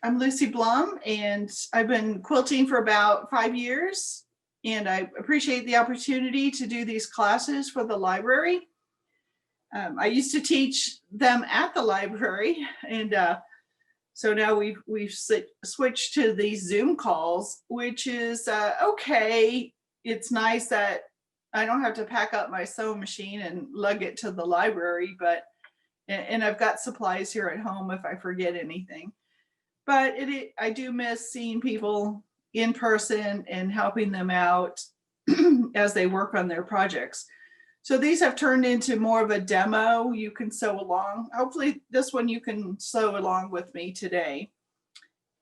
I'm Lucy Blum, and I've been quilting for about 5 years, and I appreciate the opportunity to do these classes for the library. I used to teach them at the library, and so now we've switched to these Zoom calls, which is okay. It's nice that I don't have to pack up my sewing machine and lug it to the library, but and I've got supplies here at home if I forget anything. But I do miss seeing people in person and helping them out as they work on their projects. So these have turned into more of a demo. You can sew along. Hopefully this one you can sew along with me today.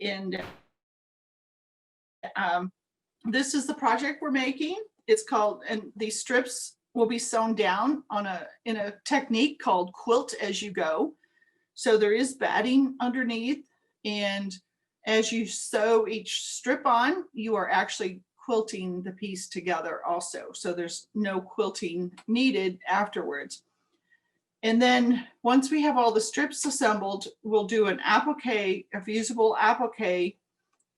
And this is the project we're making. It's called, and these strips will be sewn down in a technique called quilt as you go. So there is batting underneath, and as you sew each strip on, you are actually quilting the piece together also. So there's no quilting needed afterwards. And then once we have all the strips assembled, we'll do an applique, a fusible applique,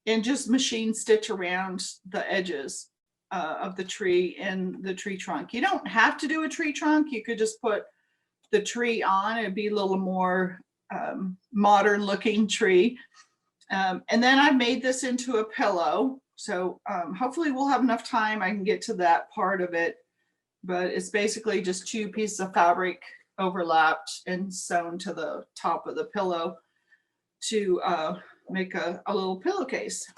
and just machine stitch around the edges of the tree and the tree trunk. You don't have to do a tree trunk. You could just put the tree on. It'd be a little more modern looking tree. And then I made this into a pillow. So hopefully we'll have enough time. I can get to that part of it, but it's basically just 2 pieces of fabric overlapped and sewn to the top of the pillow to make a little pillowcase.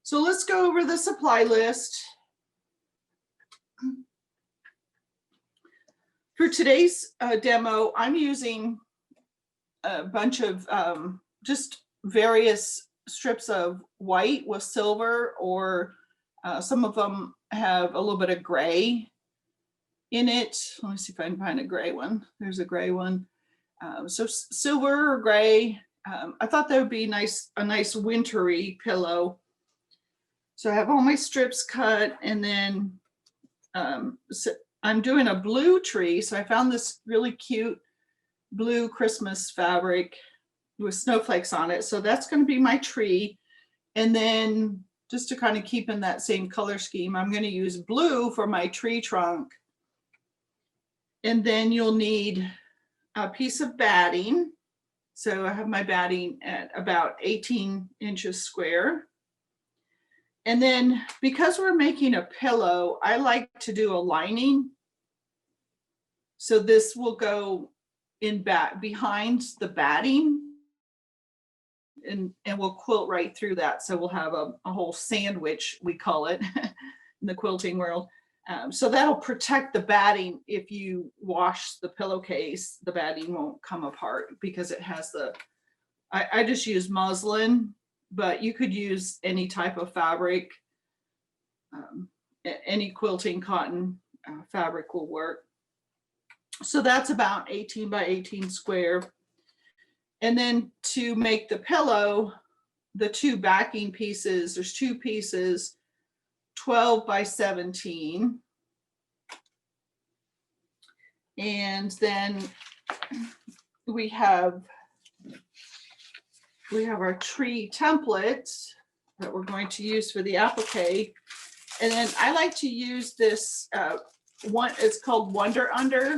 So let's go over the supply list. For today's demo, I'm using a bunch of just various strips of white with silver, or some of them have a little bit of gray in it. Let me see if I can find a gray one. There's a gray one. So silver or gray. I thought that would be a nice wintry pillow. So I have all my strips cut, and then so I'm doing a blue tree. So I found this really cute blue Christmas fabric with snowflakes on it. So that's going to be my tree. And then just to kind of keep in that same color scheme, I'm going to use blue for my tree trunk. And then you'll need a piece of batting. So I have my batting at about 18 inches square. And then because we're making a pillow, I like to do a lining. So this will go in behind the batting, and we'll quilt right through that. So we'll have a whole sandwich, we call it in the quilting world. So that'll protect the batting. If you wash the pillowcase, the batting won't come apart because it has I just use muslin, but you could use any type of fabric. Any quilting cotton fabric will work. So that's about 18 by 18 square. And then to make the pillow, the 2 backing pieces, there's 2 pieces, 12 by 17. And then we have our tree template that we're going to use for the applique. And then I like to use this one, it's called Wonder Under.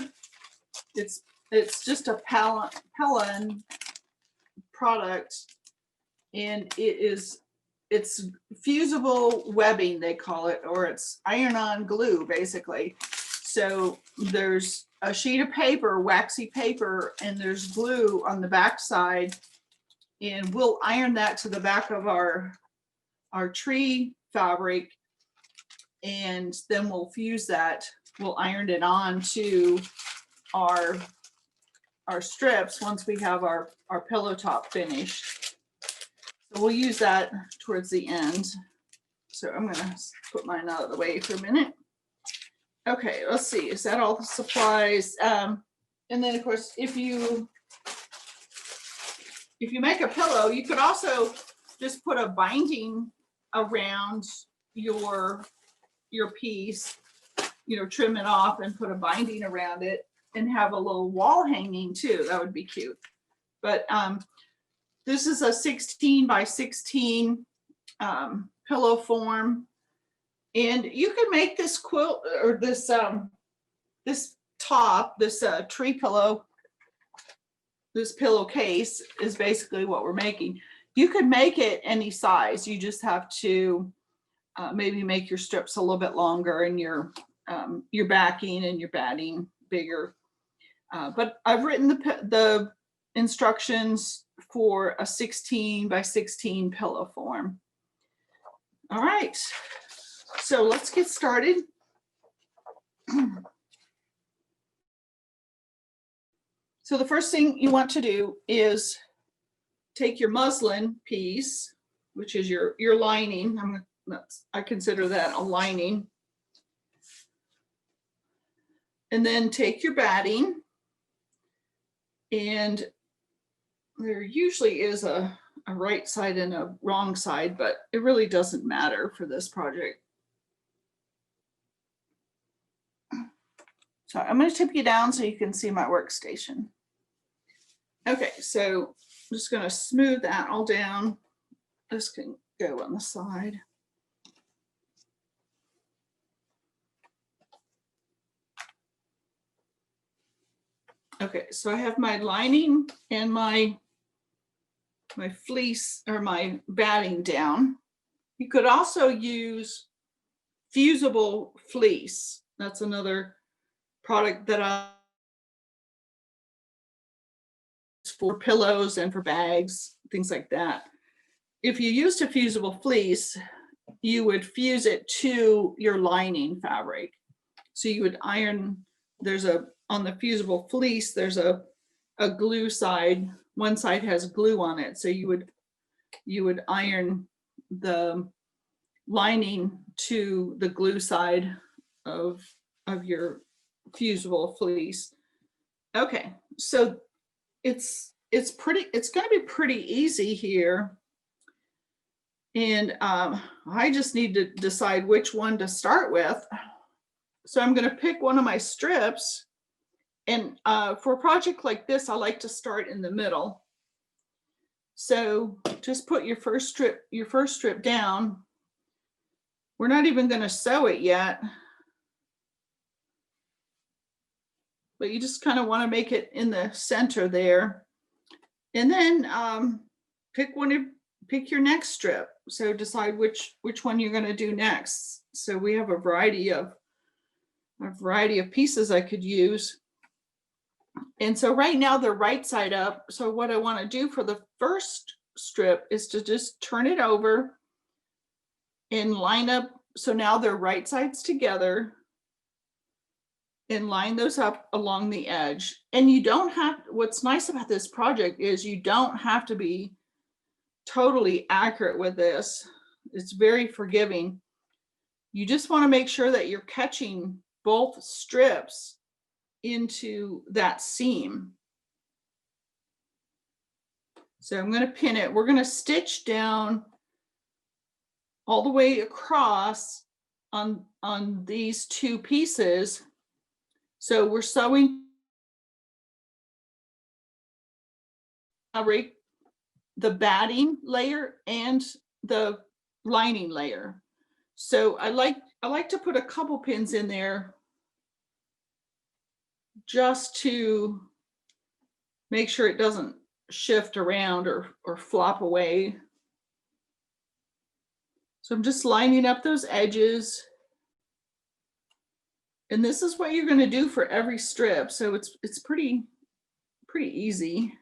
It's just a Pellon product, and it's fusible webbing, they call it, or it's iron-on glue basically. So there's a sheet of paper, waxy paper, and there's glue on the back side, and we'll iron that to the back of our tree fabric, and then we'll fuse that. We'll iron it on to our strips once we have our pillow top finished. So we'll use that towards the end. So I'm gonna put mine out of the way for a minute. Okay, let's see, is that all the supplies? And then of course, if you make a pillow, you could also just put a binding around your piece, trim it off and put a binding around it and have a little wall hanging too. That would be cute. But This is a 16 by 16 pillow form. And you can make this quilt or this this top, this tree pillow, this pillowcase is basically what we're making. You can make it any size. You just have to maybe make your strips a little bit longer and your backing and your batting bigger. But I've written the instructions for a 16 by 16 pillow form. All right, so let's get started. So the first thing you want to do is take your muslin piece, which is your lining. I consider that a lining. And then take your batting, and there usually is a right side and a wrong side, but it really doesn't matter for this project. So I'm going to tip you down so you can see my workstation. Okay, so I'm just going to smooth that all down. This can go on the side. Okay, so I have my lining and my fleece or my batting down. You could also use Fusible fleece. That's another product that I use for pillows and for bags, things like that. If you used a Fusible fleece, you would fuse it to your lining fabric. So you would iron, on the Fusible fleece, there's a glue side. One side has glue on it. So you would iron the lining to the glue side of your Fusible fleece. Okay, so it's going to be pretty easy here. And I just need to decide which one to start with. So I'm going to pick one of my strips. And for a project like this, I like to start in the middle. So just put your first strip down. We're not even going to sew it yet, but you just kind of want to make it in the center there. And then pick your next strip. So decide which one you're going to do next. So we have a variety of pieces I could use. And so right now they're right side up. So what I want to do for the first strip is to just turn it over and line up. So now they're right sides together, and line those up along the edge. And you don't have, what's nice about this project is you don't have to be totally accurate with this. It's very forgiving. You just want to make sure that you're catching both strips into that seam. So I'm going to pin it. We're going to stitch down all the way across on these two pieces. So we're sewing fabric, the batting layer and the lining layer. So I like to put a couple pins in there just to make sure it doesn't shift around or flop away. So I'm just lining up those edges. And this is what you're going to do for every strip. So it's pretty easy.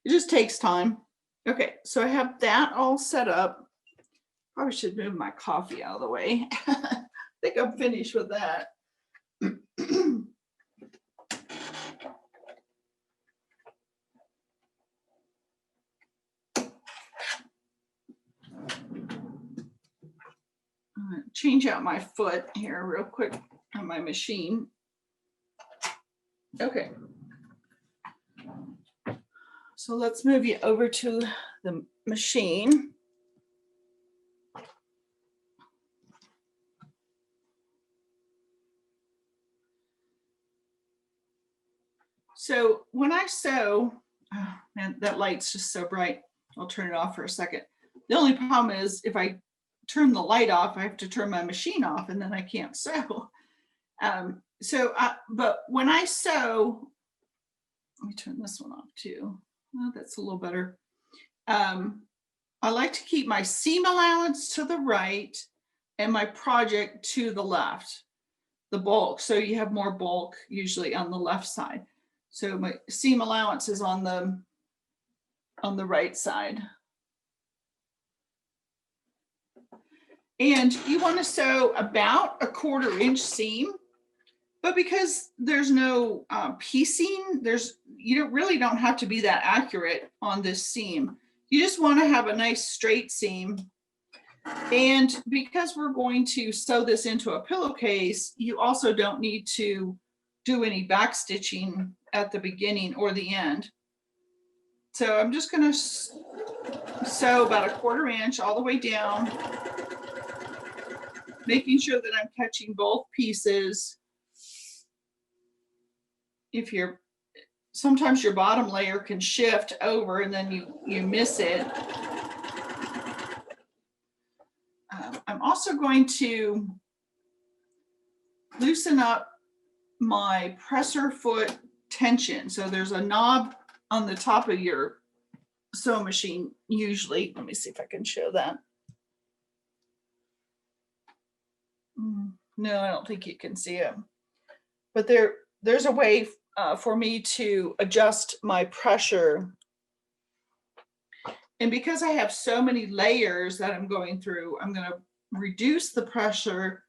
It just takes time. Okay, so I have that all set up. Probably should move my coffee out of the way. I think I'm finished with that. Change out my foot here real quick on my machine. Okay. So let's move you over to the machine. So when I sew, oh man, that light's just so bright. I'll turn it off for a second. The only problem is if I turn the light off, I have to turn my machine off and then I can't sew. But when I sew, let me turn this one off too. Oh, that's a little better. I like to keep my seam allowance to the right and my project to the left, the bulk. So you have more bulk usually on the left side. So my seam allowance is on the right side. And you want to sew about a 1/4 inch seam, but because there's no piecing, you really don't have to be that accurate on this seam. You just want to have a nice straight seam. And because we're going to sew this into a pillowcase, you also don't need to do any back stitching at the beginning or the end. So I'm just going to sew about a 1/4 inch all the way down, making sure that I'm catching both pieces. Sometimes your bottom layer can shift over and then you miss it. I'm also going to loosen up my presser foot tension. So there's a knob on the top of your sewing machine usually. Let me see if I can show that. No, I don't think you can see it. But there's a way for me to adjust my pressure. And because I have so many layers that I'm going through, I'm going to reduce the pressure.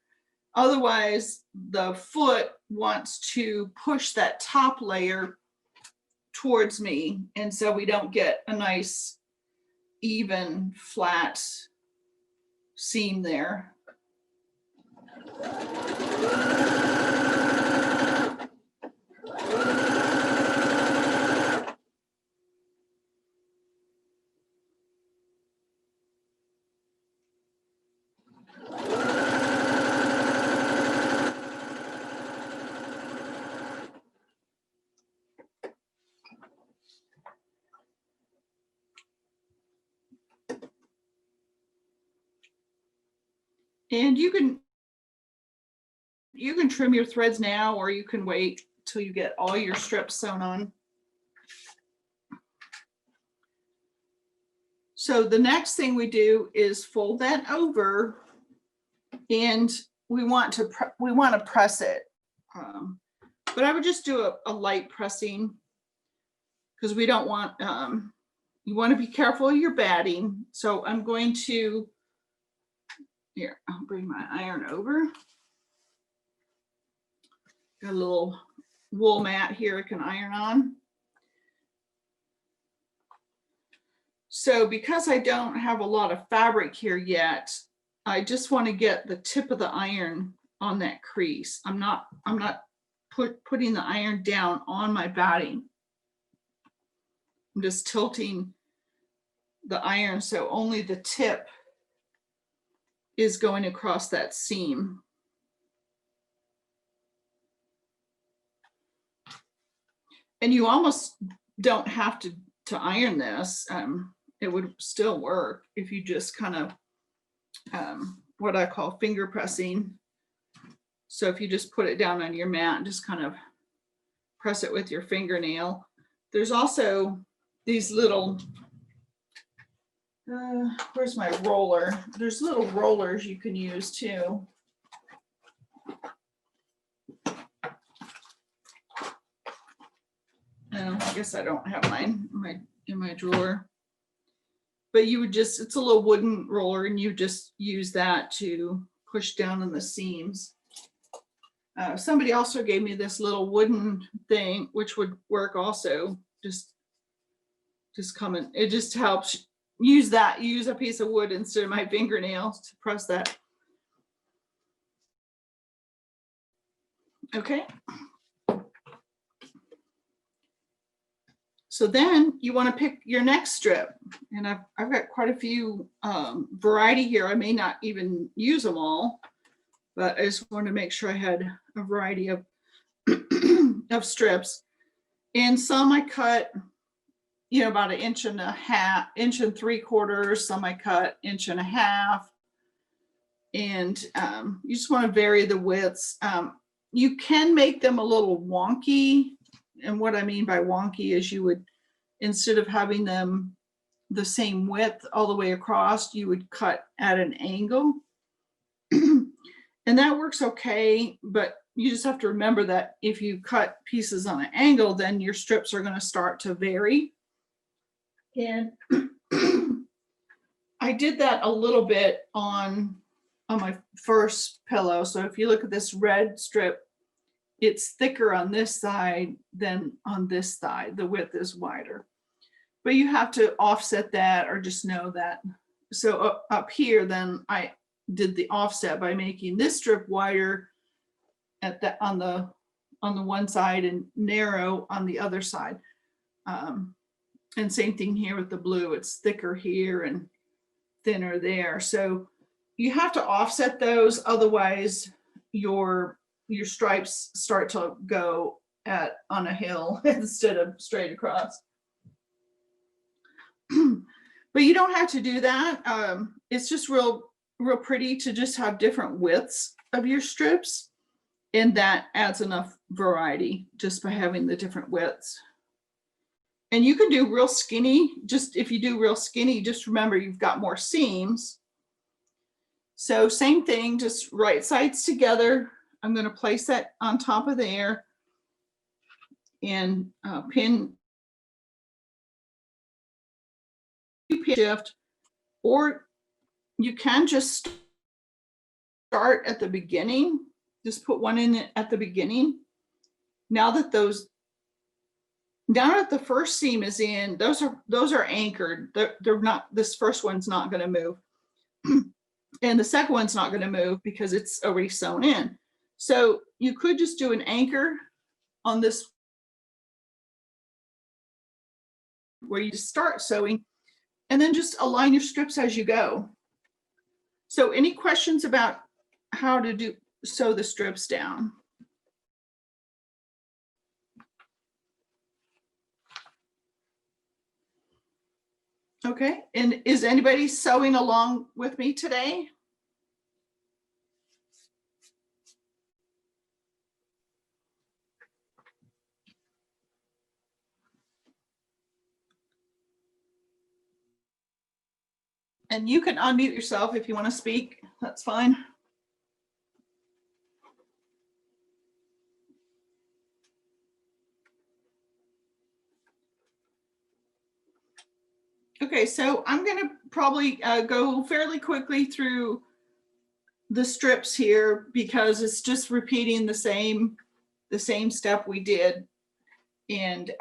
Otherwise, the foot wants to push that top layer towards me. And so we don't get a nice, even, flat seam there. And you can trim your threads now, or you can wait till you get all your strips sewn on. So the next thing we do is fold that over, and we want to press it. But I would just do a light pressing, because we don't want, you want to be careful of your batting. So I'm going to, here, I'll bring my iron over. Got a little wool mat here I can iron on. So because I don't have a lot of fabric here yet, I just want to get the tip of the iron on that crease. I'm not putting the iron down on my batting. I'm just tilting the iron so only the tip is going across that seam. And you almost don't have to iron this. It would still work if you just kind of what I call finger pressing. So if you just put it down on your mat and just kind of press it with your fingernail. There's also these little, where's my roller? There's little rollers you can use too. I guess I don't have mine in my drawer. But you would just, it's a little wooden roller, and you just use that to push down on the seams. Somebody also gave me this little wooden thing, which would work also. Just coming, it just helps. Use a piece of wood instead of my fingernails to press that. Okay. So then you want to pick your next strip, and I've got quite a few variety here. I may not even use them all, but I just wanted to make sure I had a variety of of strips. And some I cut you know, about 1.5 inches, 1.75 inches, some I cut 1.5 inches. And you just want to vary the widths. You can make them a little wonky. And what I mean by wonky is you would, instead of having them the same width all the way across, you would cut at an angle. And that works okay, but you just have to remember that if you cut pieces on an angle, then your strips are going to start to vary. And I did that a little bit on my first pillow. So if you look at this red strip, it's thicker on this side than on this side. The width is wider, but you have to offset that or just know that. So up here, then I did the offset by making this strip wider at the on the one side and narrow on the other side. And same thing here with the blue. It's thicker here and thinner there. So you have to offset those, otherwise your stripes start to go on a hill instead of straight across. But you don't have to do that. It's just real pretty to just have different widths of your strips, and that adds enough variety just by having the different widths. And you can do real skinny. Just if you do real skinny, just remember you've got more seams. So same thing, just right sides together. I'm going to place that on top of there and pin shift, or you can just start at the beginning. Just put one in at the beginning. Now that the first seam is in, those are anchored. They're not. This first one's not going to move, and the second one's not going to move because it's already sewn in. So you could just do an anchor on this, where you just start sewing, and then just align your strips as you go. So any questions about how to sew the strips down? Okay, and is anybody sewing along with me today? And you can unmute yourself if you want to speak, that's fine. Okay, so I'm going to probably go fairly quickly through the strips here because it's just repeating the same step we did. And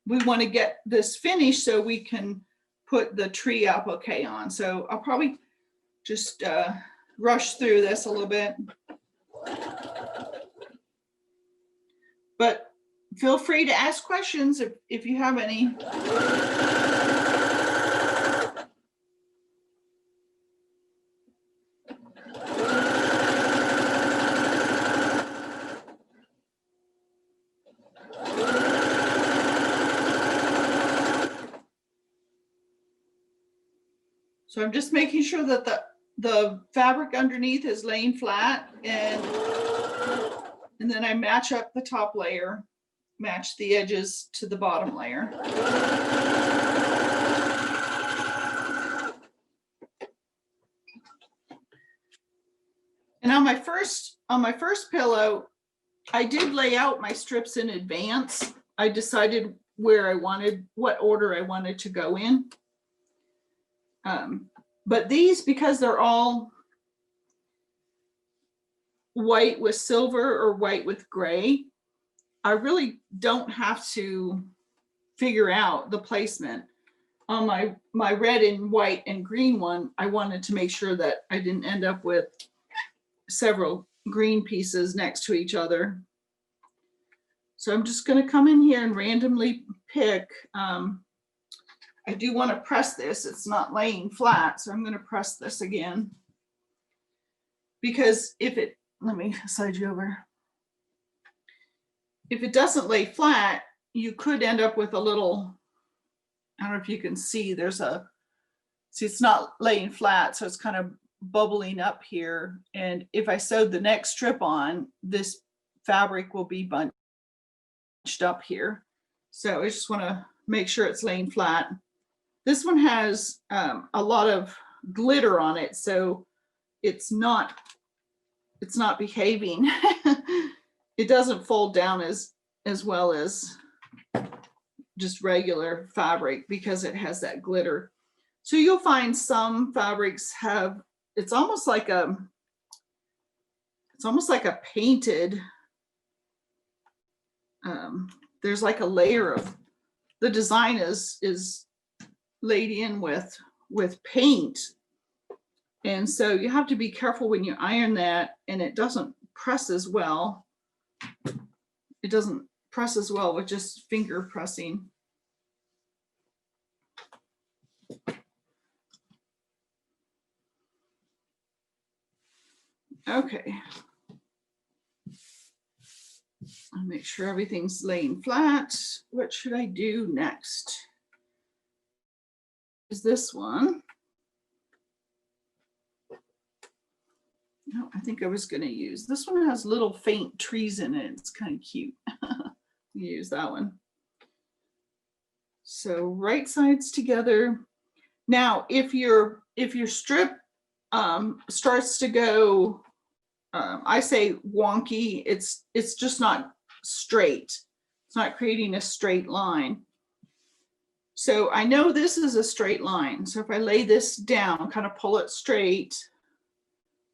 we want to get this finished so we can put the tree applique on. So I'll probably just rush through this a little bit. But feel free to ask questions if you have any. So I'm just making sure that the fabric underneath is laying flat, and then I match up the top layer, match the edges to the bottom layer. And on my first pillow, I did lay out my strips in advance. I decided what order I wanted to go in. But these, because they're all white with silver or white with gray, I really don't have to figure out the placement. On my red and white and green one, I wanted to make sure that I didn't end up with several green pieces next to each other. So I'm just going to come in here and randomly pick. I do want to press this. It's not laying flat, so I'm going to press this again. Because let me slide you over. If it doesn't lay flat, you could end up with a little I don't know if you can see, see it's not laying flat, so it's kind of bubbling up here. And if I sewed the next strip on, this fabric will be bunched up here. So I just want to make sure it's laying flat. This one has a lot of glitter on it, so it's not behaving. It doesn't fold down as well as just regular fabric because it has that glitter. So you'll find some fabrics have, it's almost like a painted, there's like a layer of, the design is laid in with paint. And so you have to be careful when you iron that, and it doesn't press as well. It doesn't press as well with just finger pressing. Okay. I'll make sure everything's laying flat. What should I do next? Is this one? No, I think I was going to use this one. Has little faint trees in it. It's kind of cute. Use that one. So right sides together. Now, if your strip starts to go, I say wonky, it's just not straight. It's not creating a straight line. So I know this is a straight line. So if I lay this down, kind of pull it straight,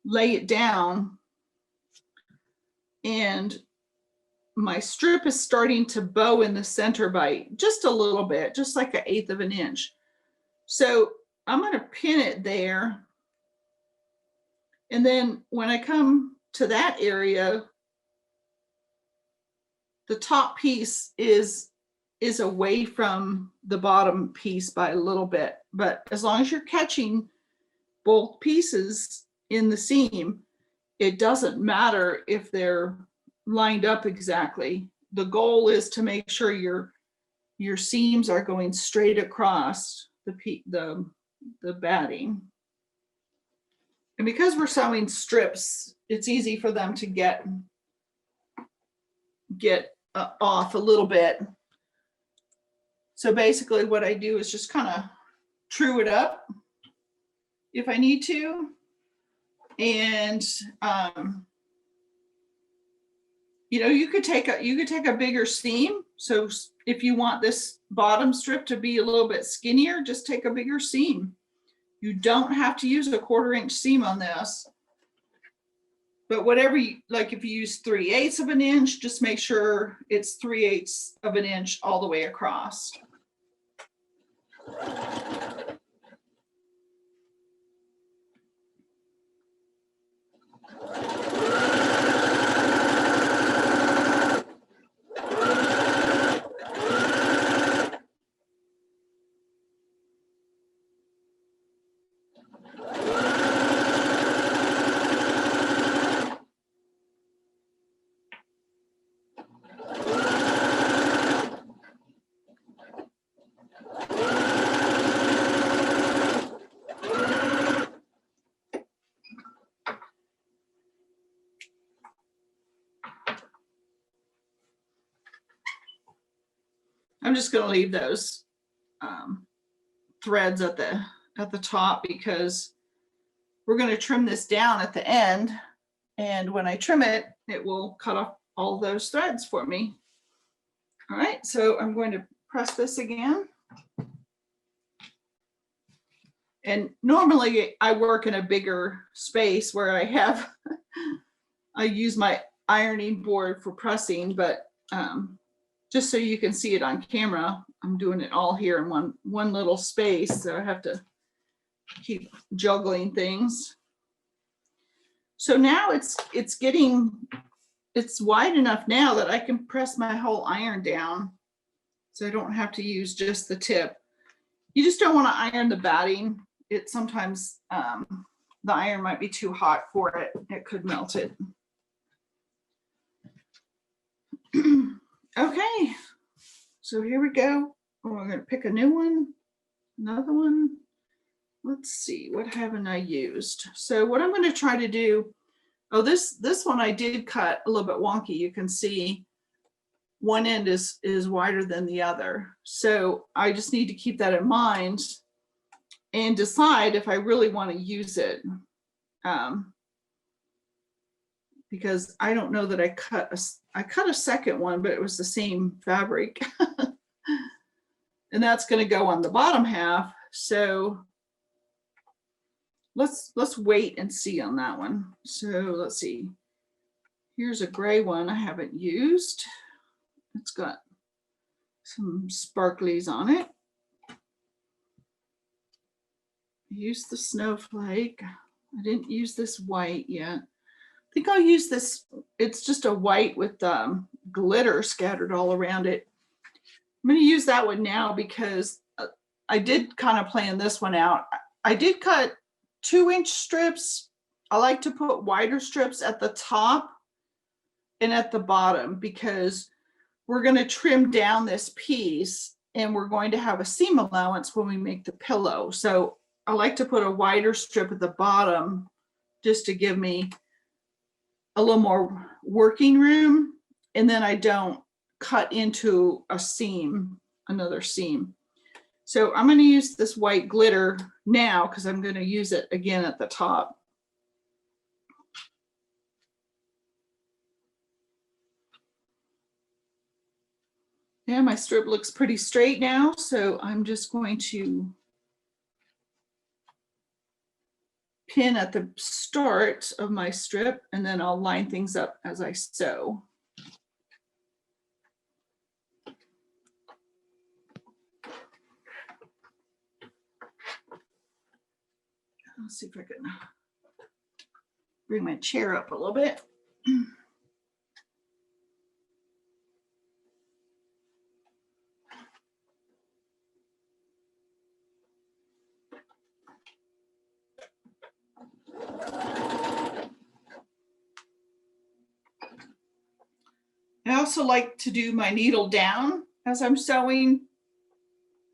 lay it down, and my strip is starting to bow in the center by just a little bit, just like 1/8 of an inch. So I'm going to pin it there. And then when I come to that area, the top piece is away from the bottom piece by a little bit. But as long as you're catching both pieces in the seam, it doesn't matter if they're lined up exactly. The goal is to make sure your seams are going straight across the batting. And because we're sewing strips, it's easy for them to get off a little bit. So basically what I do is just kind of true it up if I need to. And you know, you could take a bigger seam. So if you want this bottom strip to be a little bit skinnier, just take a bigger seam. You don't have to use a 1/4 inch seam on this. But whatever you like, if you use 3/8 of an inch, just make sure it's 3/8 of an inch all the way across. I'm just going to leave those threads at the top because we're going to trim this down at the end. And when I trim it, it will cut off all those threads for me. All right, so I'm going to press this again. And normally I work in a bigger space where I use my ironing board for pressing, but just so you can see it on camera, I'm doing it all here in one little space. So I have to keep juggling things. So now it's wide enough now that I can press my whole iron down. So I don't have to use just the tip. You just don't want to iron the batting. It sometimes the iron might be too hot for it. It could melt it. Okay, so here we go. we're going to pick a new one, another one. Let's see, what haven't I used? So what I'm going to try to do, oh, this one I did cut a little bit wonky. You can see one end is wider than the other. So I just need to keep that in mind and decide if I really want to use it. Because I don't know that I cut a second one, but it was the same fabric. And that's going to go on the bottom half. So let's wait and see on that one. So let's see. Here's a gray one I haven't used. It's got some sparklies on it. Use the snowflake. I didn't use this white yet. I think I'll use this. It's just a white with glitter scattered all around it. I'm going to use that one now because I did kind of plan this one out. I did cut 2-inch strips. I like to put wider strips at the top and at the bottom because we're going to trim down this piece and we're going to have a seam allowance when we make the pillow. So I like to put a wider strip at the bottom just to give me a little more working room, and then I don't cut into a seam, another seam. So I'm going to use this white glitter now because I'm going to use it again at the top. Yeah, my strip looks pretty straight now, so I'm just going to pin at the start of my strip, and then I'll line things up as I sew. Let's see if I can bring my chair up a little bit. I also like to do my needle down as I'm sewing.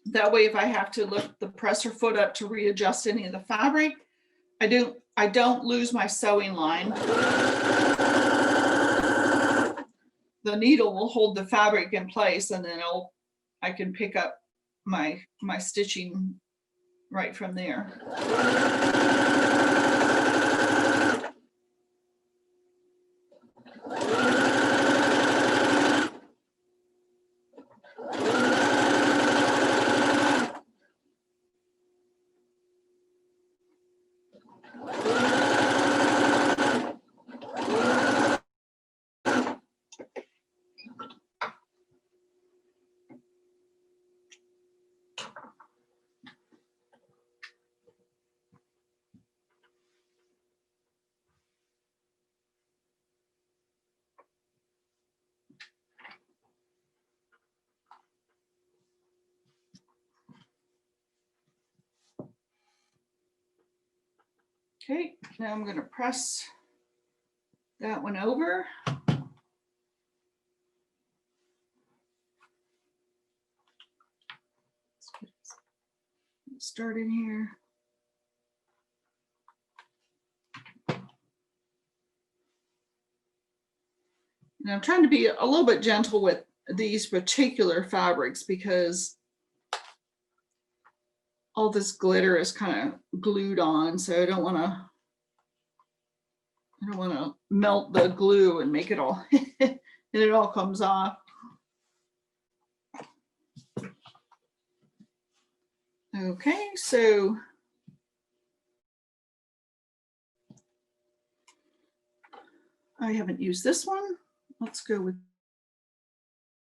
That way, if I have to lift the presser foot up to readjust any of the fabric, I don't lose my sewing line. The needle will hold the fabric in place, and then I can pick up my stitching right from there. Okay, now I'm going to press that one over. Start in here. And I'm trying to be a little bit gentle with these particular fabrics because all this glitter is kind of glued on, so I don't want to melt the glue and make it all and it all comes off. Okay, so I haven't used this one. Let's go with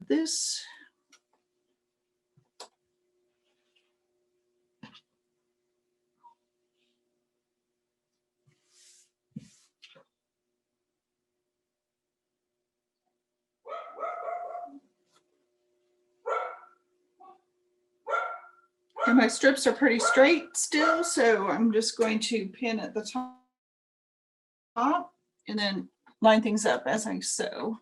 this. And my strips are pretty straight still, so I'm just going to pin at the top and then line things up as I sew.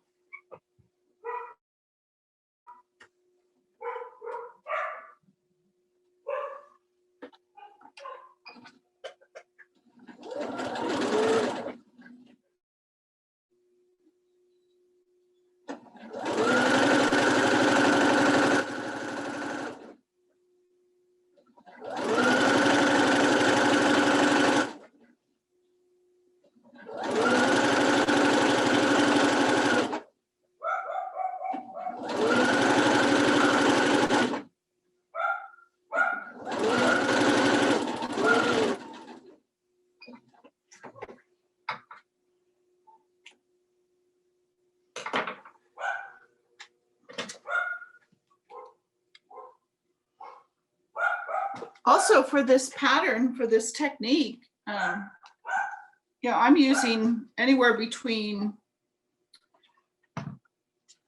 Also for this pattern, for this technique, I'm using anywhere between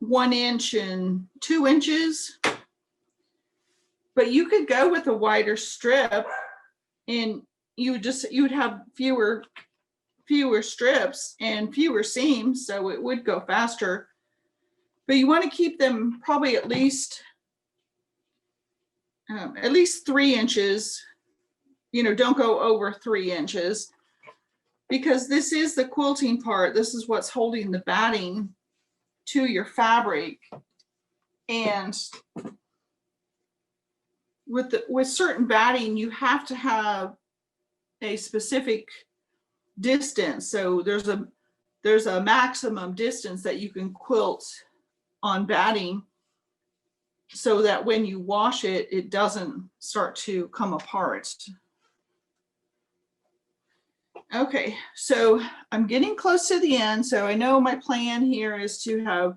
1 inch and 2 inches, but you could go with a wider strip and you would have fewer strips and fewer seams, so it would go faster. But you want to keep them probably at least 3 inches. Don't go over 3 inches, because this is the quilting part. This is what's holding the batting to your fabric. And with certain batting, you have to have a specific distance. So there's a maximum distance that you can quilt on batting, so that when you wash it, it doesn't start to come apart. Okay, so I'm getting close to the end. So I know my plan here is to have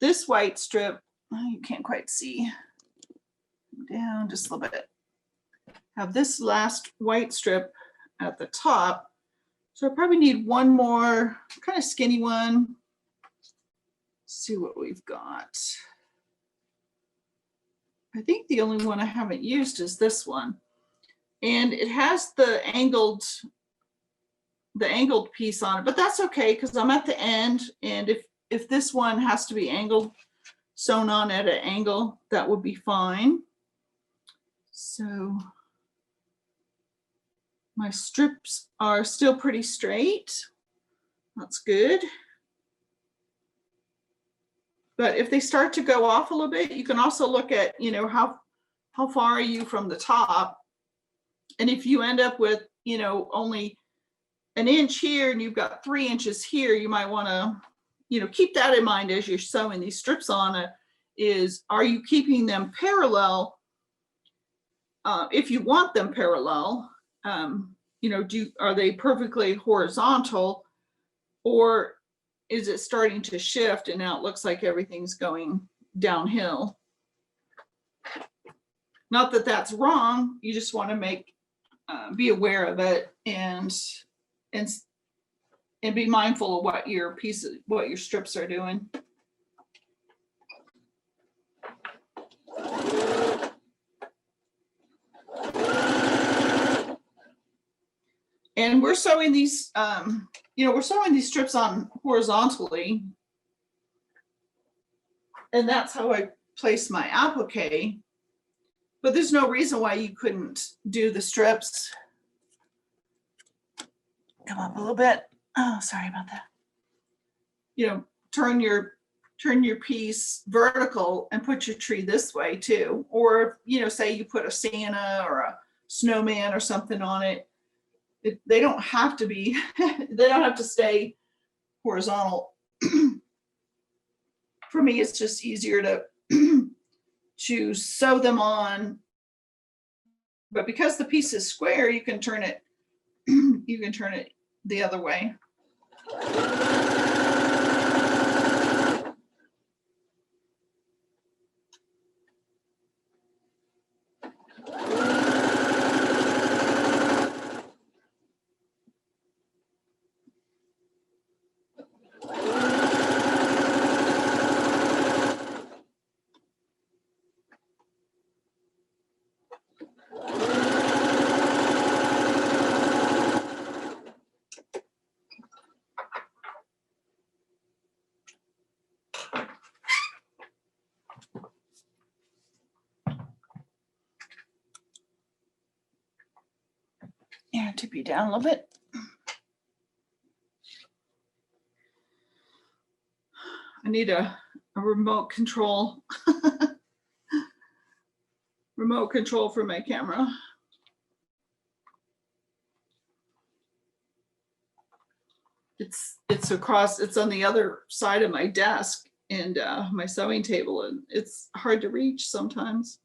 this white strip. Oh, you can't quite see. Down just a little bit. Have this last white strip at the top. So I probably need one more kind of skinny one. Let's see what we've got. I think the only one I haven't used is this one. And it has the angled piece on it, but that's okay because I'm at the end. And if this one has to be angled, sewn on at an angle, that would be fine. So my strips are still pretty straight. That's good. But if they start to go off a little bit, you can also look at, how far are you from the top? And if you end up with, only an inch here and you've got 3 inches here, you might want to, keep that in mind as you're sewing these strips on. Are you keeping them parallel? If you want them parallel, are they perfectly horizontal, or is it starting to shift and now it looks like everything's going downhill? Not that that's wrong. You just want to be aware of it and be mindful of what your strips are doing. And we're sewing these, strips on horizontally. And that's how I place my applique. But there's no reason why you couldn't do the strips. Come up a little bit. Oh, sorry about that. Turn your piece vertical and put your tree this way too. Or, say you put a Santa or a snowman or something on it. They don't have to be, they don't have to stay horizontal. For me, it's just easier to sew them on. But because the piece is square, you can turn it the other way. Yeah, tip you down a little bit. I need a remote control. Remote control for my camera. It's on the other side of my desk and my sewing table, and it's hard to reach sometimes.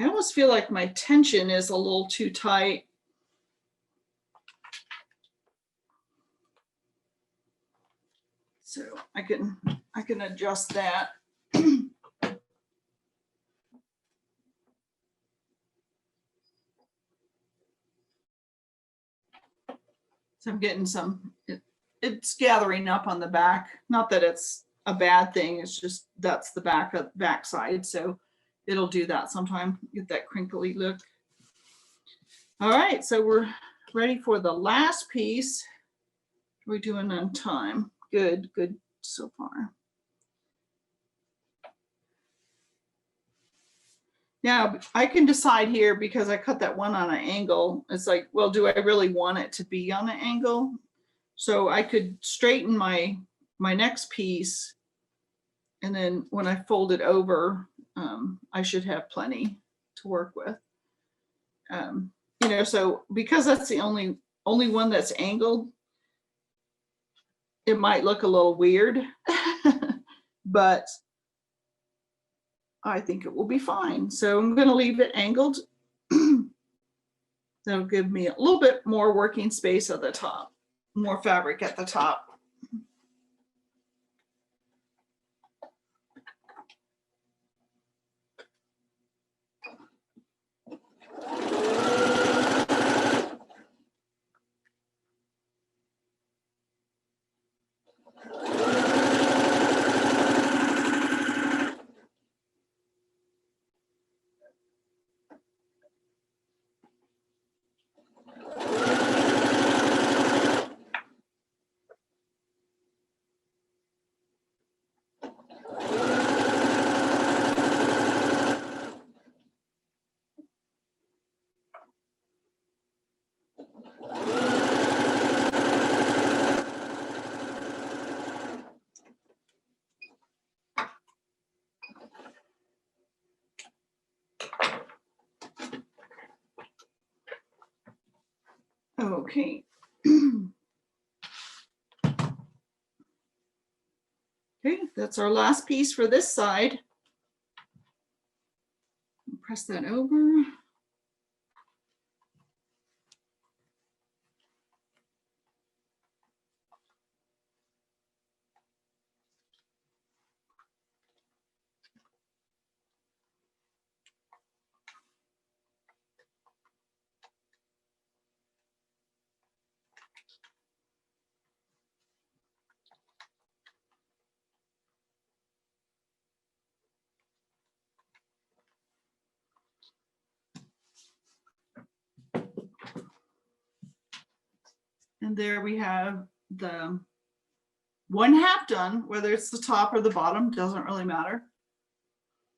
I almost feel like my tension is a little too tight. So I can adjust that. So I'm getting some, it's gathering up on the back. Not that it's a bad thing, it's just that's the back side. So it'll do that sometime, get that crinkly look. All right, so we're ready for the last piece. We're doing on time. Good so far. Now I can decide here, because I cut that one on an angle. It's like, well, do I really want it to be on an angle? So I could straighten my next piece, and then when I fold it over, I should have plenty to work with. You know, so because that's the only one that's angled, it might look a little weird, but I think it will be fine. So I'm going to leave it angled. That'll give me a little bit more working space at the top, more fabric at the top. Okay. Okay, that's our last piece for this side. Press that over. And there we have the 1/2 done, whether it's the top or the bottom, doesn't really matter.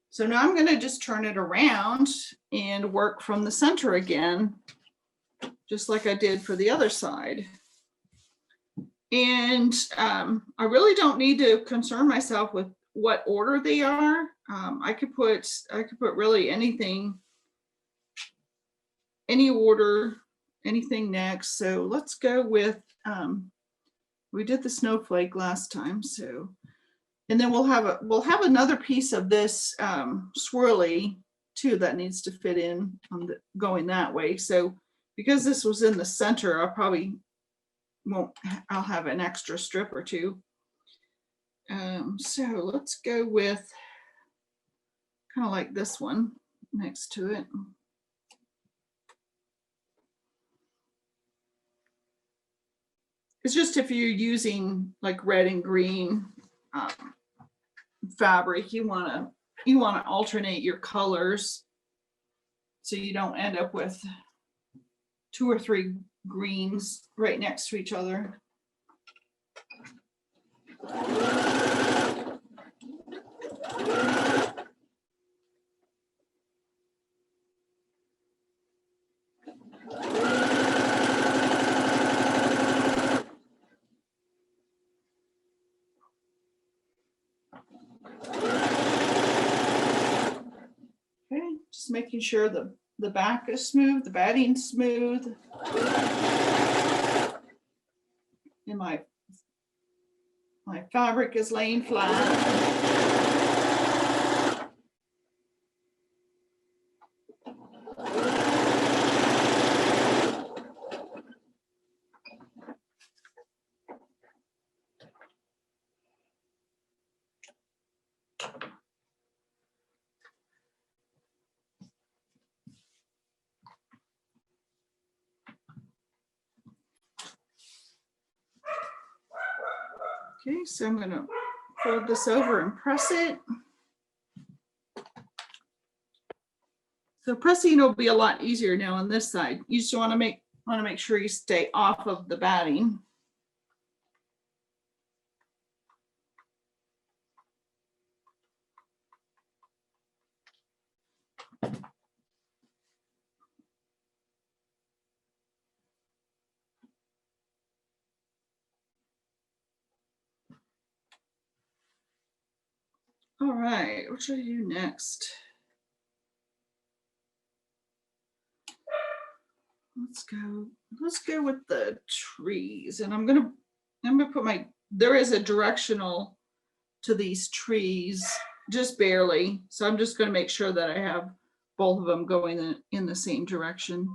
So now I'm going to just turn it around and work from the center again, just like I did for the other side. And I really don't need to concern myself with what order they are. I could put really anything, any order, anything next. So let's go with, we did the snowflake last time. So, and then we'll have another piece of this swirly too that needs to fit in on the, going that way. So because this was in the center, I'll have an extra strip or two. So let's go with kind of like this one next to it. It's just if you're using like red and green fabric, you want to alternate your colors so you don't end up with 2 or 3 greens right next to each other. Okay, just making sure the back is smooth, the batting's smooth. And my fabric is laying flat. Okay, so I'm gonna fold this over and press it. So pressing will be a lot easier now on this side. You just want to make sure you stay off of the batting. All right, what should I do next? Let's go with the trees. And I'm gonna put there is a directional to these trees, just barely. So I'm just gonna make sure that I have both of them going in the same direction.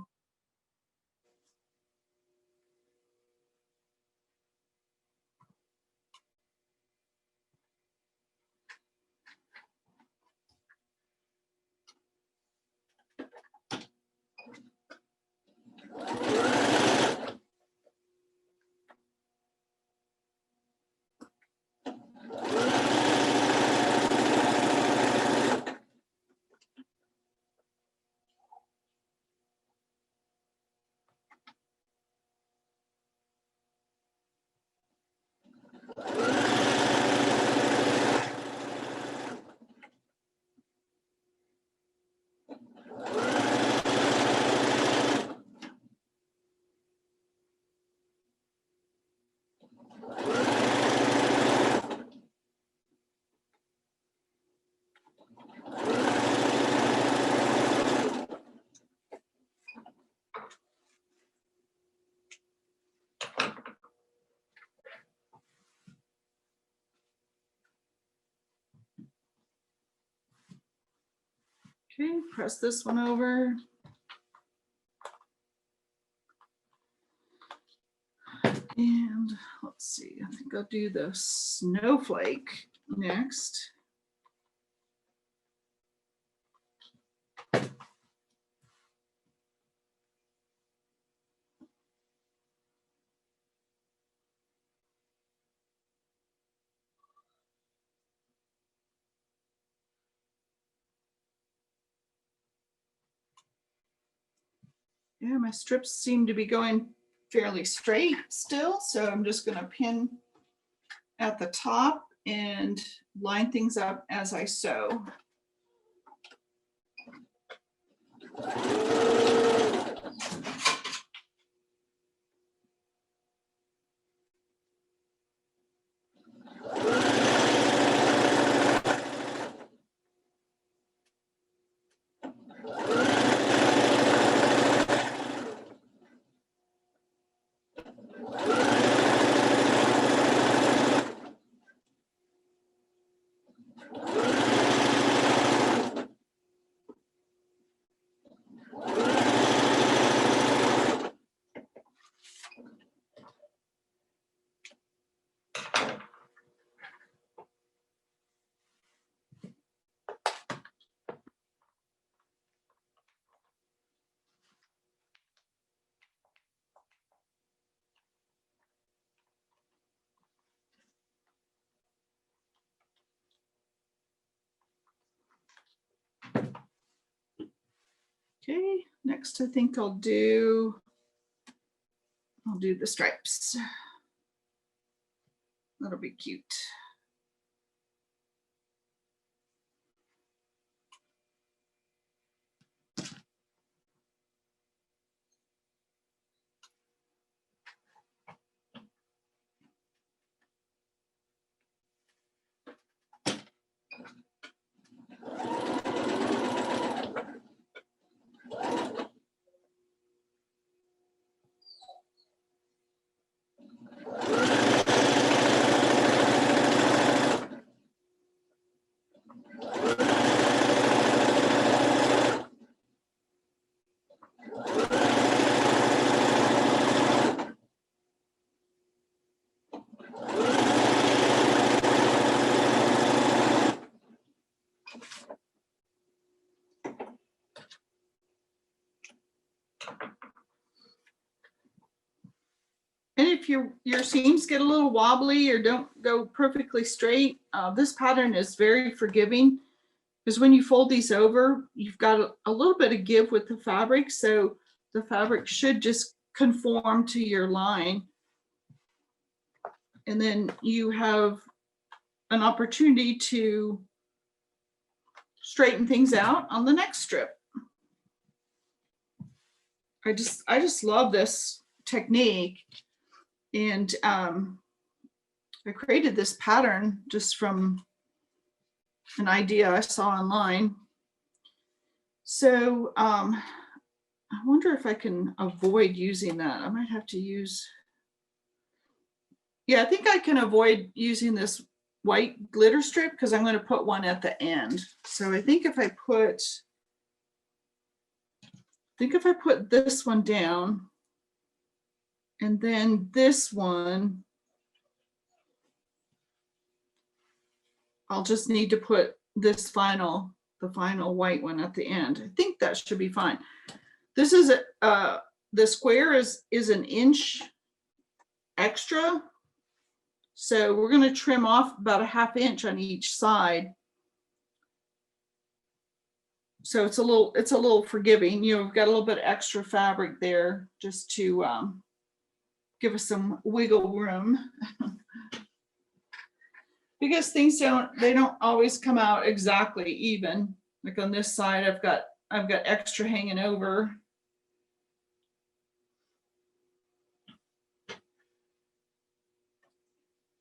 Okay, press this one over. And let's see, I think I'll do the snowflake next. Yeah, my strips seem to be going fairly straight still, so I'm just going to pin at the top and line things up as I sew. Okay, next I think I'll do the stripes. That'll be cute. your seams get a little wobbly or don't go perfectly straight, this pattern is very forgiving, because when you fold these over, you've got a little bit of give with the fabric, so the fabric should just conform to your line. And then you have an opportunity to straighten things out on the next strip. I just love this technique. And I created this pattern just from an idea I saw online. So I wonder if I can avoid using that. I might have to use, yeah, I think I can avoid using this white glitter strip because I'm going to put one at the end. So I think if I put this one down and then this one, I'll just need to put this the final white one at the end. I think that should be fine. This is the square is an inch extra. So we're going to trim off about a 1/2 inch on each side. So it's a little forgiving. You know, we've got a little bit of extra fabric there just to give us some wiggle room. Because things don't always come out exactly even. Like on this side, I've got extra hanging over.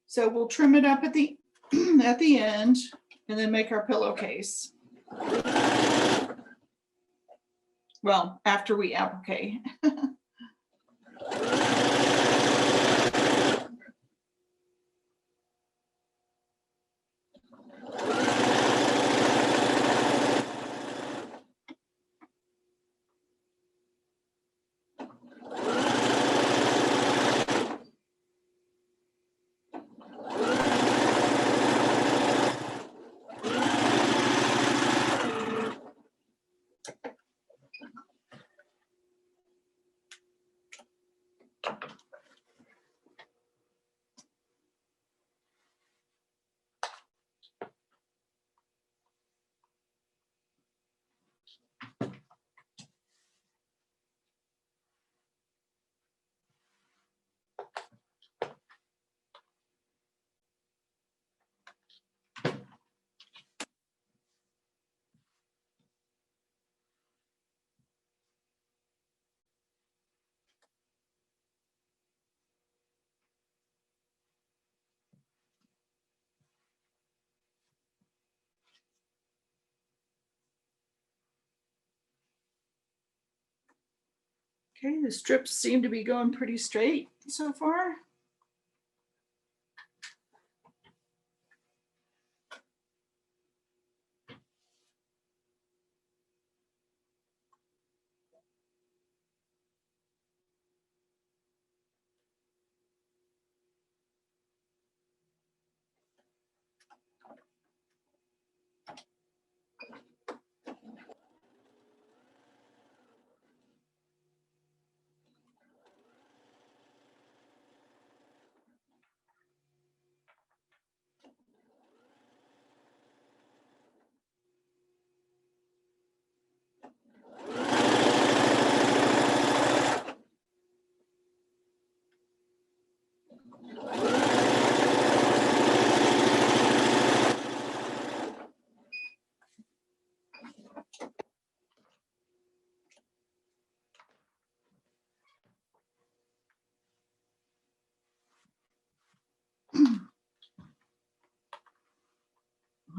So we'll trim it up at the at the end and then make our pillowcase. Well, after we applique. Okay, the strips seem to be going pretty straight so far.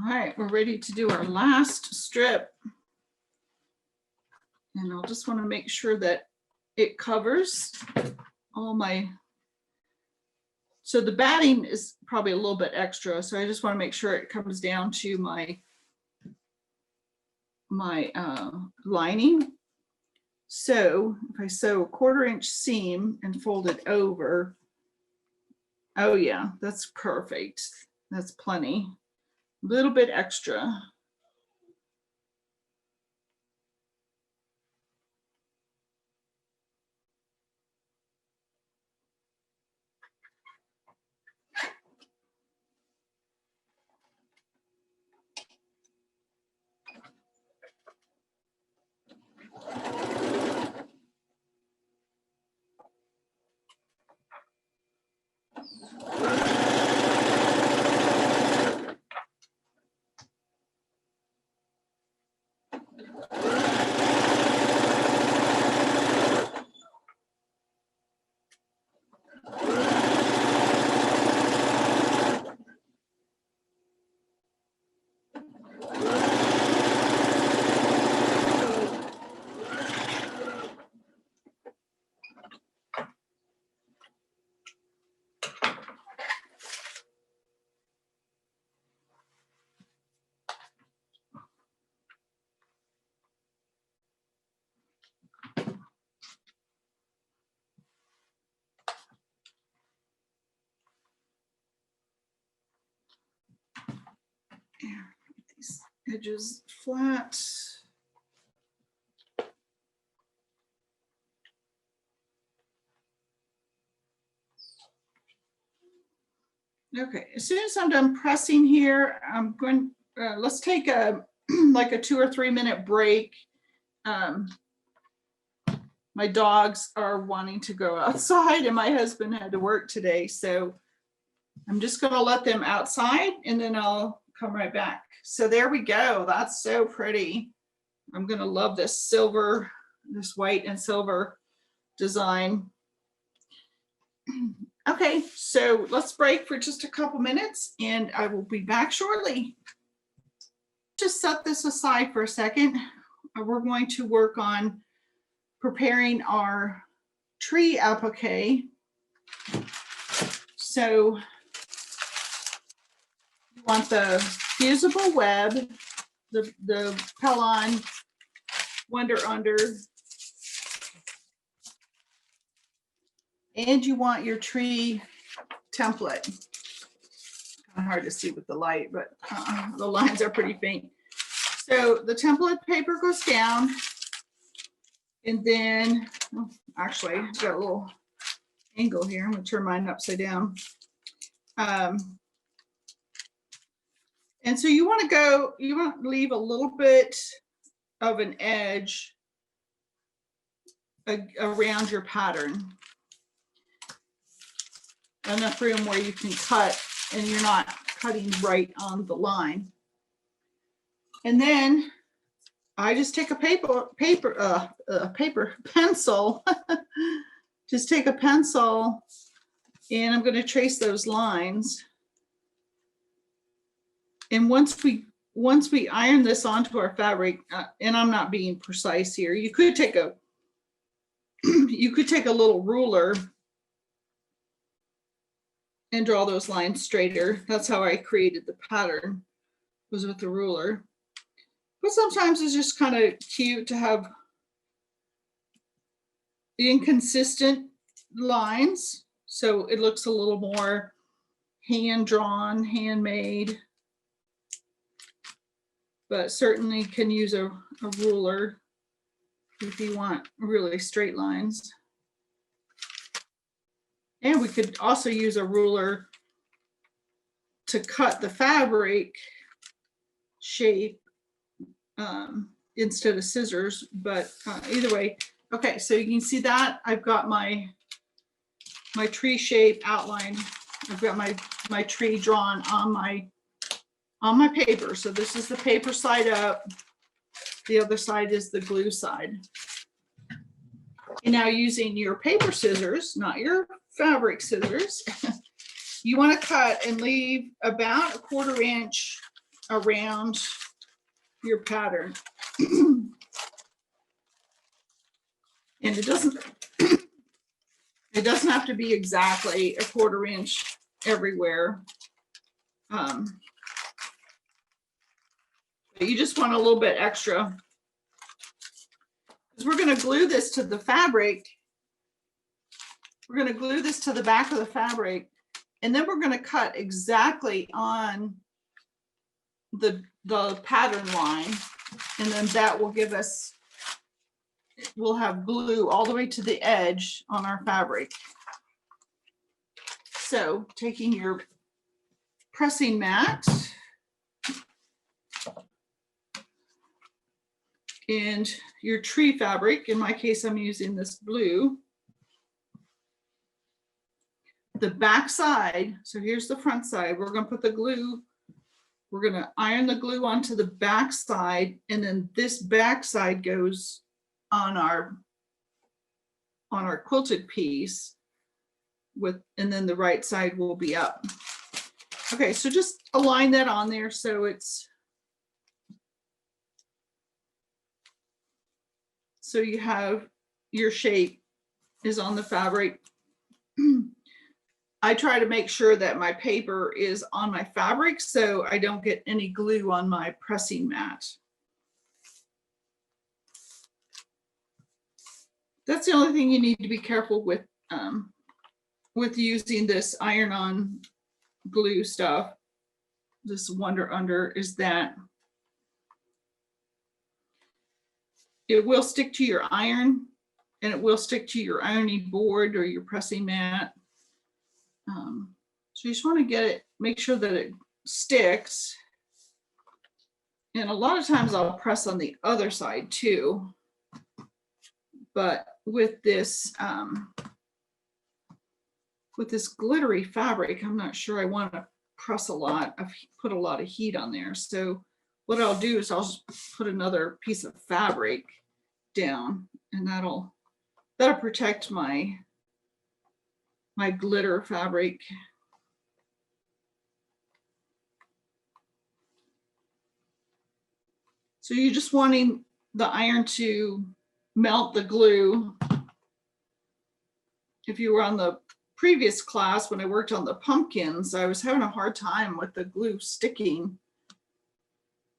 All right, we're ready to do our last strip. And I'll just want to make sure that it covers all my, so the batting is probably a little bit extra. So I just want to make sure it comes down to my lining. So if I sew a 1/4 inch seam and fold it over, oh yeah, that's perfect. That's plenty. A little bit extra. These edges flat. Okay, as soon as I'm done pressing here, I'm going, let's take a like a 2 or 3 minute break. My dogs are wanting to go outside and my husband had to work today. So I'm just gonna let them outside and then I'll come right back. So there we go, that's so pretty. I'm gonna love this silver, this white and silver design. Okay, so let's break for just a couple minutes and I will be back shortly. Just set this aside for a second. We're going to work on preparing our tree applique. So you want the fusible web, the Pellon Wonder Under, and you want your tree template. Kind of hard to see with the light, but the lines are pretty faint. So the template paper goes down, and then, oh, actually, I've got a little angle here. I'm going to turn mine upside down. And so you want to leave a little bit of an edge around your pattern. Enough room where you can cut and you're not cutting right on the line. And then I just take a pencil, just take a pencil and I'm going to trace those lines. And once we iron this onto our fabric, and I'm not being precise here, you could take a little ruler and draw those lines straighter. That's how I created the pattern, was with the ruler. But sometimes it's just kind of cute to have inconsistent lines, so it looks a little more hand-drawn, handmade. But certainly can use a ruler if you want really straight lines. And we could also use a ruler to cut the fabric shape instead of scissors, but either way. Okay, so you can see that I've got my tree shape outlined. I've got my tree drawn on my paper. So this is the paper side up. The other side is the glue side. And now using your paper scissors, not your fabric scissors, you want to cut and leave about 1/4 inch around your pattern. And it doesn't have to be exactly 1/4 inch everywhere. You just want a little bit extra, because we're going to glue this to the fabric. We're going to glue this to the back of the fabric, and then we're going to cut exactly on the pattern line, and then that will give us, we'll have glue all the way to the edge on our fabric. So taking your pressing mat and your tree fabric, in my case I'm using this blue, the back side, so here's the front side, we're going to put the glue, we're going to iron the glue onto the back side, and then this back side goes on our quilted piece with, and then the right side will be up. Okay, so just align that on there so it's, so you have your shape is on the fabric. I try to make sure that my paper is on my fabric so I don't get any glue on my pressing mat. That's the only thing you need to be careful with using this iron-on glue stuff, this Wonder Under, is that it will stick to your iron and it will stick to your ironing board or your pressing mat. So you just want to get it, make sure that it sticks. And a lot of times I'll press on the other side too. But with this glittery fabric, I'm not sure I want to press a lot. I've put a lot of heat on there. So what I'll do is I'll just put another piece of fabric down, and that'll protect my glitter fabric. So you're just wanting the iron to melt the glue. If you were on the previous class when I worked on the pumpkins, I was having a hard time with the glue sticking.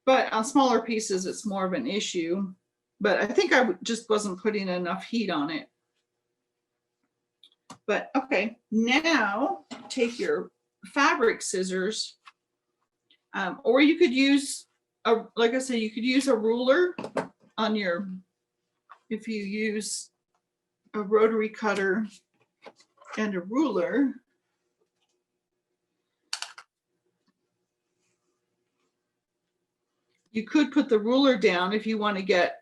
But on smaller pieces, it's more of an issue. But I think I just wasn't putting enough heat on it. But okay, now take your fabric scissors, or you could use like I said, you could use a ruler on your, if you use a rotary cutter and a ruler. You could put the ruler down if you want to get,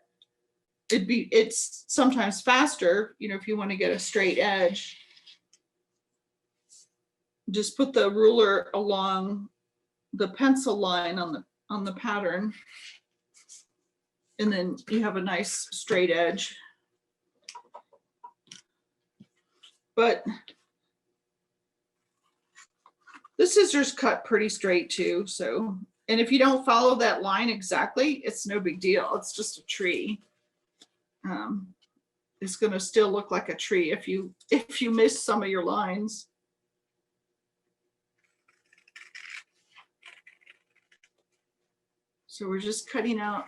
it's sometimes faster, you know, if you want to get a straight edge. Just put the ruler along the pencil line on the pattern, and then you have a nice straight edge. But the scissors cut pretty straight too, so, and if you don't follow that line exactly, it's no big deal. It's just a tree. It's going to still look like a tree if you miss some of your lines. So we're just cutting out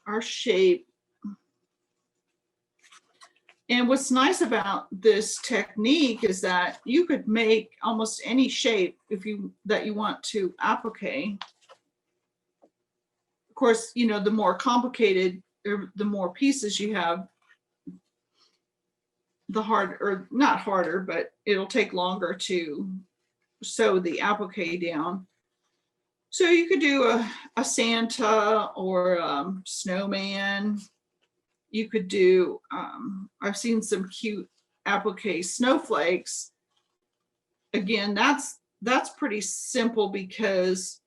our shape. And what's nice about this technique is that you could make almost any shape that you want to applique. Of course, you know, the more complicated, the more pieces you have, the harder, or not harder, but it'll take longer to sew the applique down. So you could do a Santa or a snowman. You could do, I've seen some cute applique snowflakes. Again, that's pretty simple because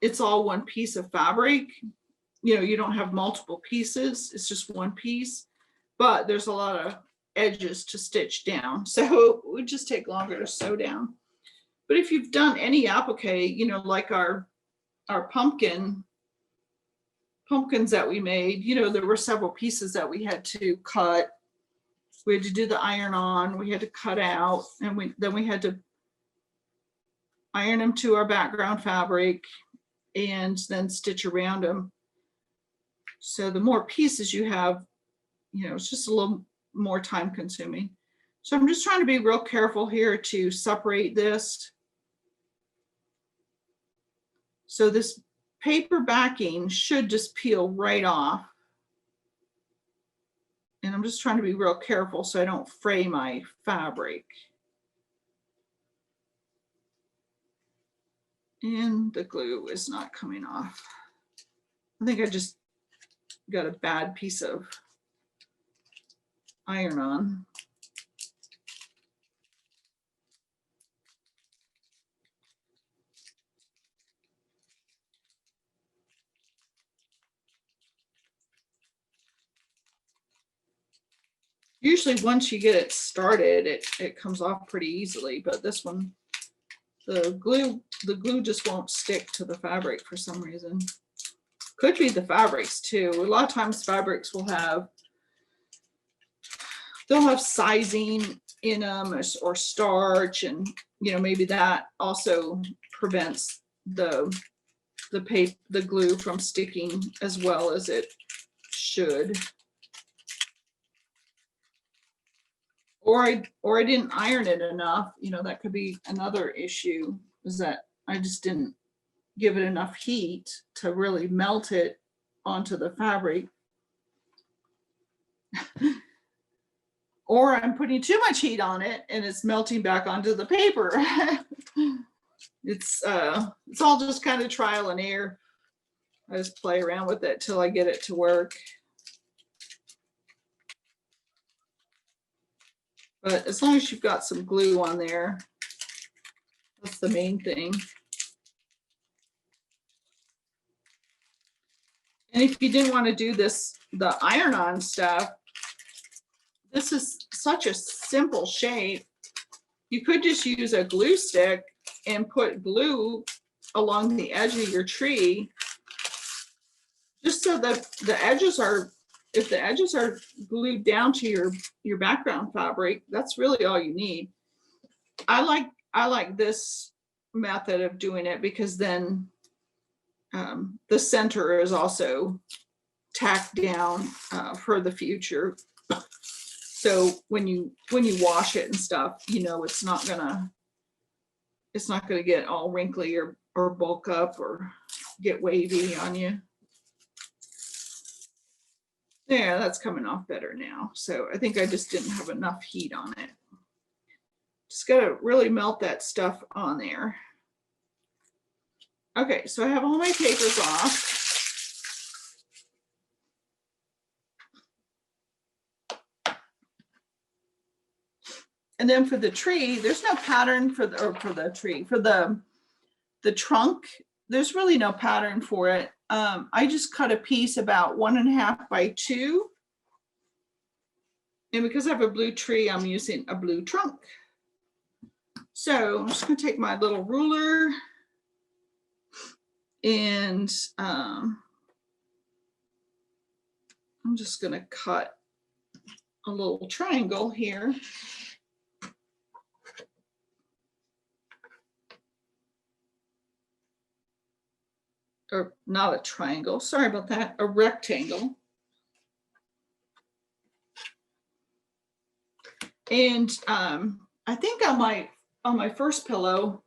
it's all one piece of fabric. You know, you don't have multiple pieces, it's just one piece, but there's a lot of edges to stitch down. So it would just take longer to sew down. But if you've done any applique, you know, like our pumpkins that we made, you know, there were several pieces that we had to cut. We had to do the iron on, we had to cut out, and then we had to iron them to our background fabric and then stitch around them. So the more pieces you have, you know, it's just a little more time consuming. So I'm just trying to be real careful here to separate this. So this paper backing should just peel right off. And I'm just trying to be real careful so I don't fray my fabric. And the glue is not coming off. I think I just got a bad piece of iron on. Usually once you get it started, it comes off pretty easily, but this one, the glue just won't stick to the fabric for some reason. Could be the fabrics too. A lot of times fabrics will have, they'll have sizing in them or starch, and you know, maybe that also prevents the glue from sticking as well as it should. Or I didn't iron it enough. You know, that could be another issue, is that I just didn't give it enough heat to really melt it onto the fabric. Or I'm putting too much heat on it and it's melting back onto the paper. It's all just kind of trial and error. I just play around with it till I get it to work. But as long as you've got some glue on there, that's the main thing. And if you didn't want to do this, the iron-on stuff, this is such a simple shape. You could just use a glue stick and put glue along the edge of your tree, just so that the edges are, if the edges are glued down to your background fabric, that's really all you need. I like this method of doing it because then the center is also tacked down for the future. So when you wash it and stuff, you know, it's not gonna get all wrinkly or bulk up or get wavy on you. Yeah, that's coming off better now. So I think I just didn't have enough heat on it. Just gotta really melt that stuff on there. Okay, so I have all my papers off. And then for the tree, there's no pattern for the trunk. There's really no pattern for it. I just cut a piece about 1.5 by 2. And because I have a blue tree, I'm using a blue trunk. So I'm just gonna take my little ruler and I'm just gonna cut a little triangle here. Or not a triangle, sorry about that, a rectangle. And I think on my first pillow,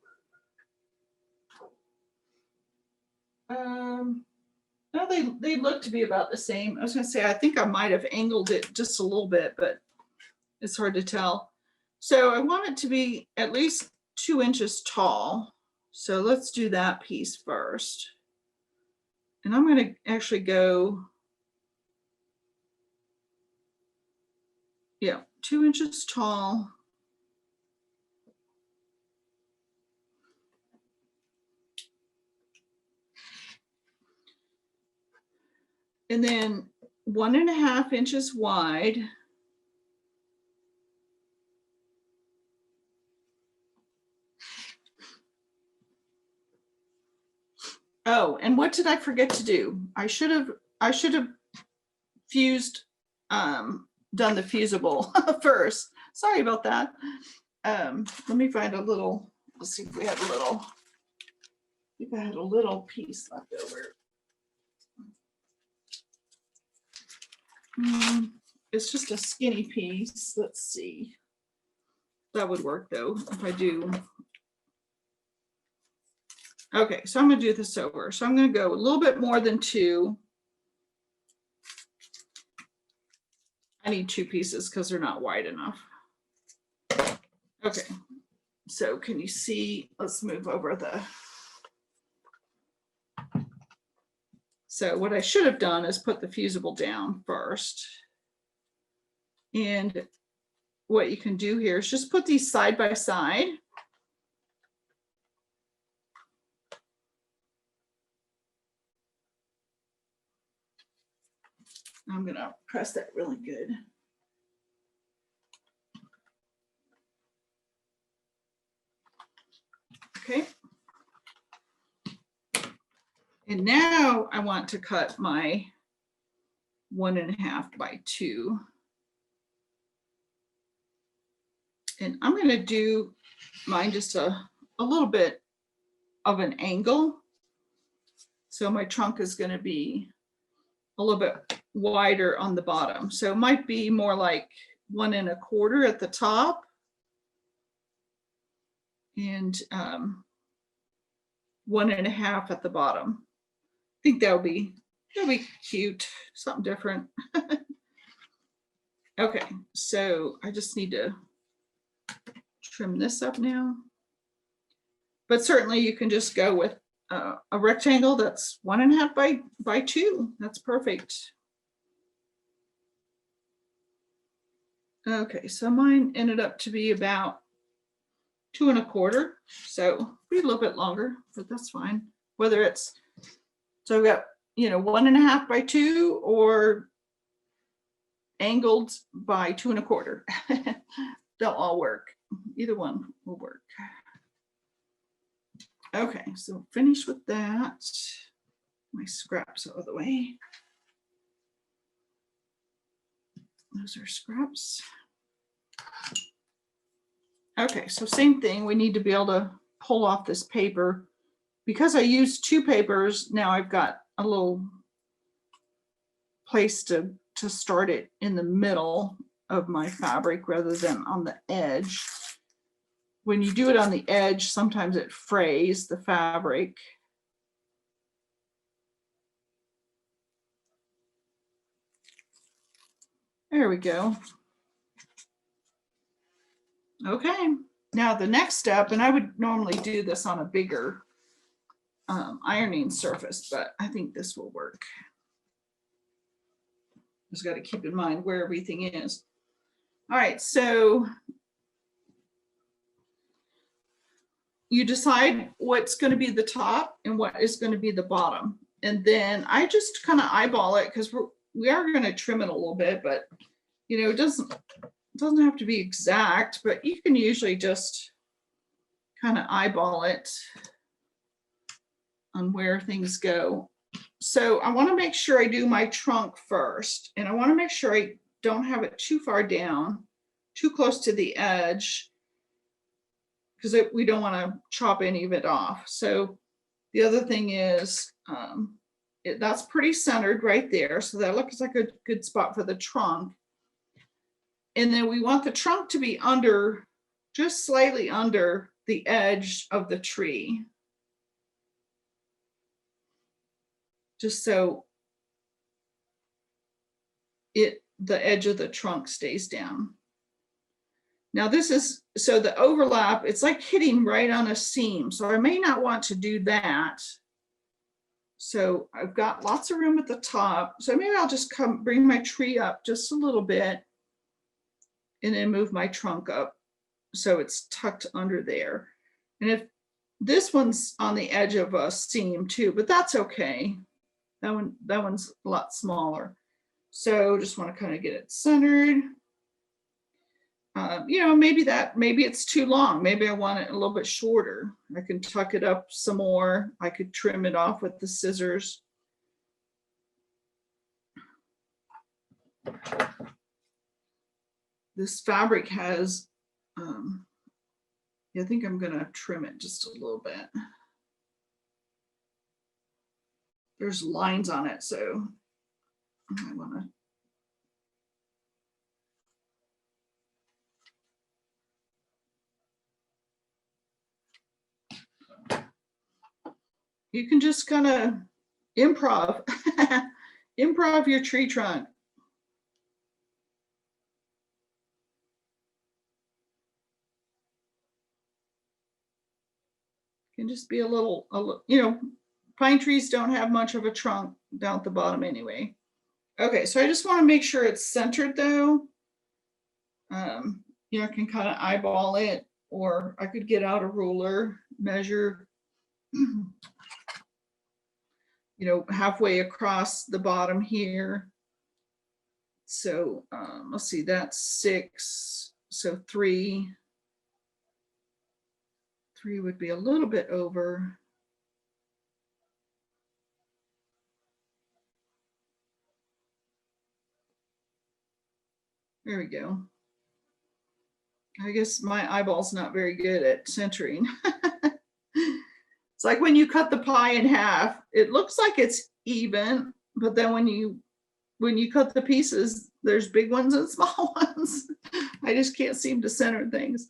no, they look to be about the same. I was gonna say, I think I might have angled it just a little bit, but it's hard to tell. So I want it to be at least 2 inches tall. So let's do that piece first. And I'm gonna actually go, yeah, 2 inches tall. And then 1.5 inches wide. Oh, and what did I forget to do? I should have fused, done the fusible first. Sorry about that. Let me find a little, let's see if we have a little, if I had a little piece left over. It's just a skinny piece. Let's see. That would work though, if I do. Okay, so I'm gonna do this over. So I'm gonna go a little bit more than 2. I need 2 pieces because they're not wide enough. Okay, so can you see, let's move over the, so what I should have done is put the fusible down first. And what you can do here is just put these side by side. I'm gonna press that really good. Okay. And now I want to cut my 1.5 by 2. And I'm going to do mine just a little bit of an angle. So my trunk is going to be a little bit wider on the bottom. So it might be more like 1.25 at the top. And 1.5 at the bottom. I think that'll be cute, something different. Okay, so I just need to trim this up now. But certainly you can just go with a rectangle that's 1.5 by 2. That's perfect. Okay, so mine ended up to be about 2.25, so be a little bit longer, but that's fine. Whether it's, so I've got, 1.5 by 2 or angled by 2.25. They'll all work. Either one will work. Okay, so finish with that. My scraps out of the way. Those are scraps. Okay, so same thing. We need to be able to pull off this paper. Because I used 2 papers, now I've got a little place to start it in the middle of my fabric rather than on the edge. When you do it on the edge, sometimes it frays the fabric. There we go. Okay, now the next step, and I would normally do this on a bigger ironing surface, but I think this will work. Just got to keep in mind where everything is. All right, so you decide what's going to be the top and what is going to be the bottom. And then I just kind of eyeball it because we are going to trim it a little bit, but it doesn't have to be exact, but you can usually just kind of eyeball it on where things go. So I want to make sure I do my trunk first, and I want to make sure I don't have it too far down, too close to the edge, because we don't want to chop any of it off. So the other thing is that's pretty centered right there. So that looks like a good spot for the trunk. And then we want the trunk to be under, just slightly under the edge of the tree. Just so the edge of the trunk stays down. Now this is, so the overlap, it's like hitting right on a seam. So I may not want to do that. So I've got lots of room at the top. So maybe I'll just bring my tree up just a little bit and then move my trunk up so it's tucked under there. And if this one's on the edge of a seam too, but that's okay. That one's a lot smaller. So just want to kind of get it centered. Maybe it's too long. Maybe I want it a little bit shorter. I can tuck it up some more. I could trim it off with the scissors. This fabric has, I think I'm gonna trim it just a little bit. There's lines on it, so I wanna. You can just kind of improv, improv your tree trunk. Can just be a little, pine trees don't have much of a trunk down at the bottom anyway. Okay, so I just want to make sure it's centered though. I can kind of eyeball it, or I could get out a ruler, measure, halfway across the bottom here. So let's see, that's 6. So 3 3 would be a little bit over. There we go. I guess my eyeball's not very good at centering. It's like when you cut the pie in half, it looks like it's even, but then when you cut the pieces, there's big ones and small ones. I just can't seem to center things.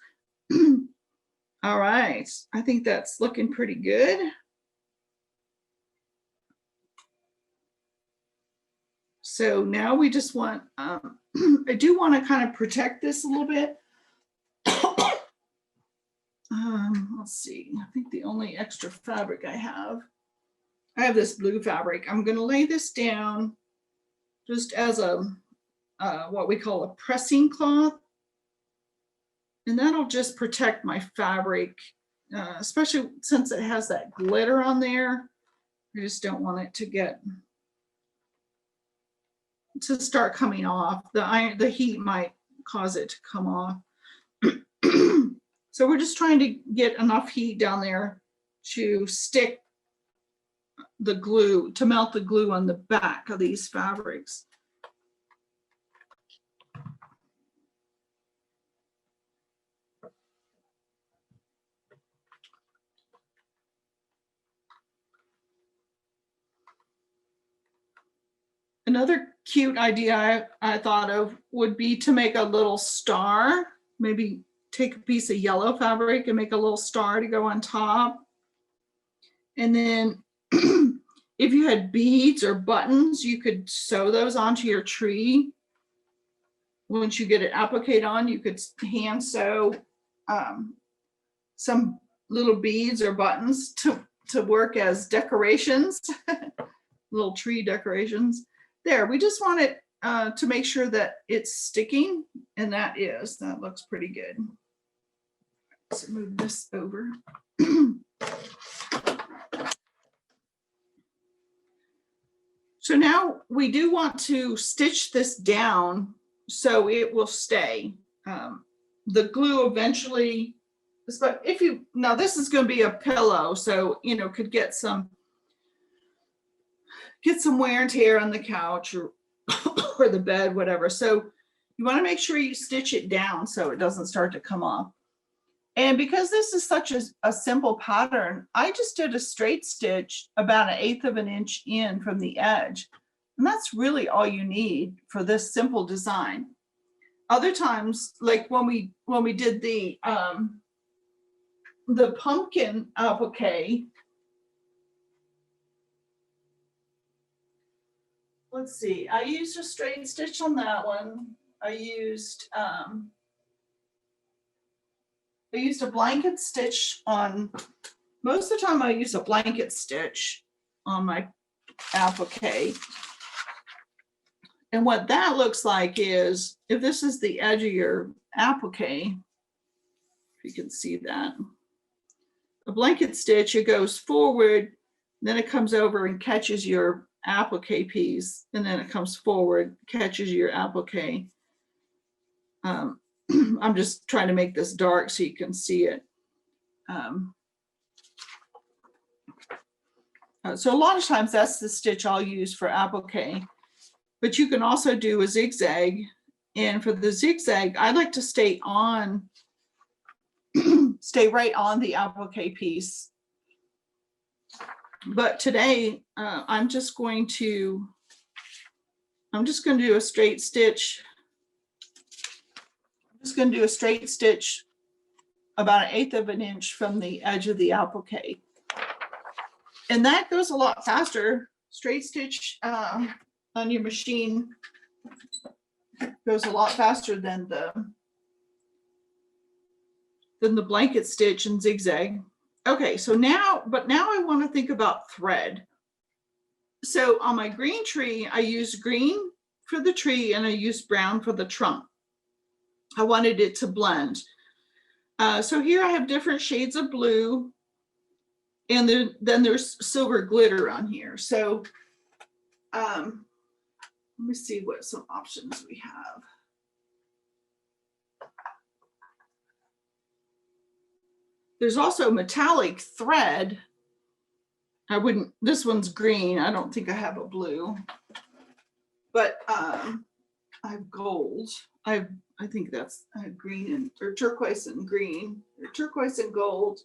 All right, I think that's looking pretty good. So now we just want, I do want to kind of protect this a little bit. Let's see, I think the only extra fabric I have this blue fabric. I'm going to lay this down just as a, what we call a pressing cloth. And that'll just protect my fabric, especially since it has that glitter on there. I just don't want it to start coming off. The heat might cause it to come off. So we're just trying to get enough heat down there to stick the glue, to melt the glue on the back of these fabrics. Another cute idea I thought of would be to make a little star, maybe take a piece of yellow fabric and make a little star to go on top. And then if you had beads or buttons, you could sew those onto your tree. Once you get it appliqued on, you could hand sew some little beads or buttons to work as decorations, little tree decorations. There, we just want it to make sure that it's sticking, and that looks pretty good. So move this over. So now we do want to stitch this down so it will stay. The glue eventually, but now this is going to be a pillow, so could get some wear and tear on the couch or or the bed, whatever. So you want to make sure you stitch it down so it doesn't start to come off. And because this is such a simple pattern, I just did a straight stitch about 1/8 of an inch in from the edge. And that's really all you need for this simple design. Other times, like when we did the pumpkin applique, let's see, I used a straight stitch on that one. I used a blanket stitch on, most of the time I use a blanket stitch on my applique. And what that looks like is, if this is the edge of your applique, if you can see that, a blanket stitch, it goes forward, then it comes over and catches your applique piece, and then it comes forward, catches your applique. I'm just trying to make this dark so you can see it. So a lot of times that's the stitch I'll use for applique, but you can also do a zigzag. And for the zigzag, I like to stay right on the applique piece. But today I'm just going to do a straight stitch. I'm just going to do a straight stitch about 1/8 of an inch from the edge of the applique. And that goes a lot faster. Straight stitch on your machine goes a lot faster than the blanket stitch and zigzag. Okay, so now I want to think about thread. So on my green tree, I used green for the tree and I used brown for the trunk. I wanted it to blend. So here I have different shades of blue, and then there's silver glitter on here. So let me see what some options we have. There's also metallic thread. I wouldn't, this one's green. I don't think I have a blue, but I have gold. I think that's green and or turquoise and green, or turquoise and gold.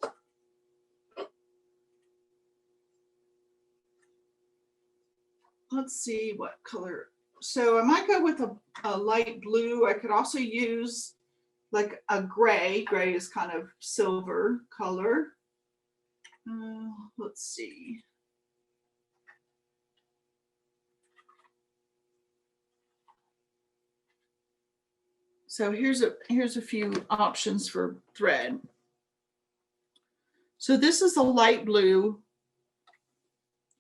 Let's see what color. So I might go with a light blue. I could also use like a gray. Gray is kind of silver color. Let's see. So here's a few options for thread. So this is a light blue,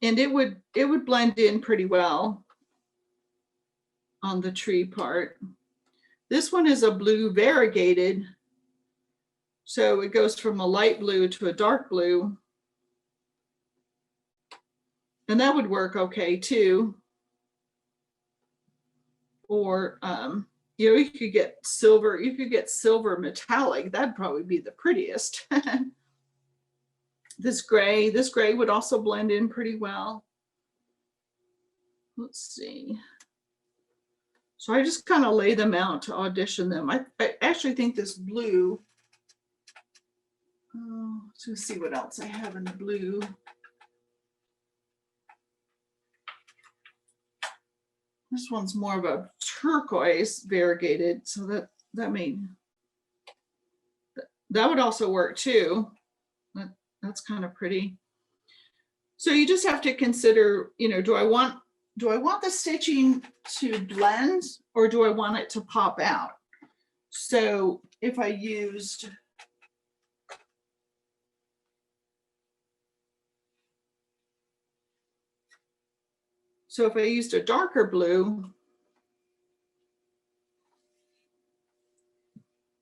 and it would blend in pretty well on the tree part. This one is a blue variegated, so it goes from a light blue to a dark blue, and that would work okay too. Or you know, you could get silver metallic. That'd probably be the prettiest. This gray would also blend in pretty well. Let's see. So I just kind of lay them out to audition them. I actually think this blue, let's see what else I have in the blue. This one's more of a turquoise variegated, so that would also work too. That's kind of pretty. So you just have to consider, you know, do I want the stitching to blend, or do I want it to pop out? So if I used a darker blue,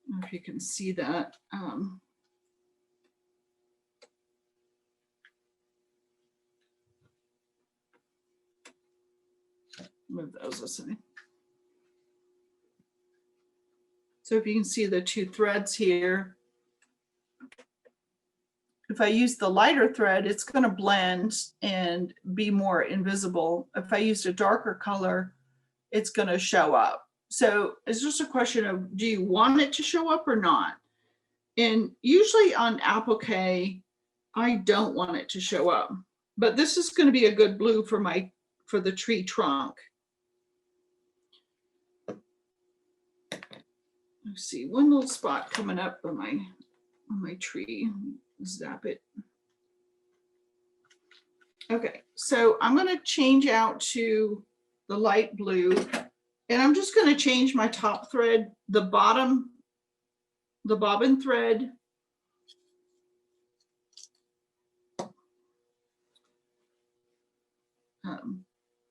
I don't know if you can see that. Move those aside. So if you can see the two threads here, if I use the lighter thread, it's going to blend and be more invisible. If I used a darker color, it's going to show up. So it's just a question of, do you want it to show up or not? And usually on applique, I don't want it to show up, but this is going to be a good blue for the tree trunk. Let's see, one little spot coming up on my tree. Zap it. Okay, so I'm going to change out to the light blue, and I'm just going to change my top thread, the bobbin thread.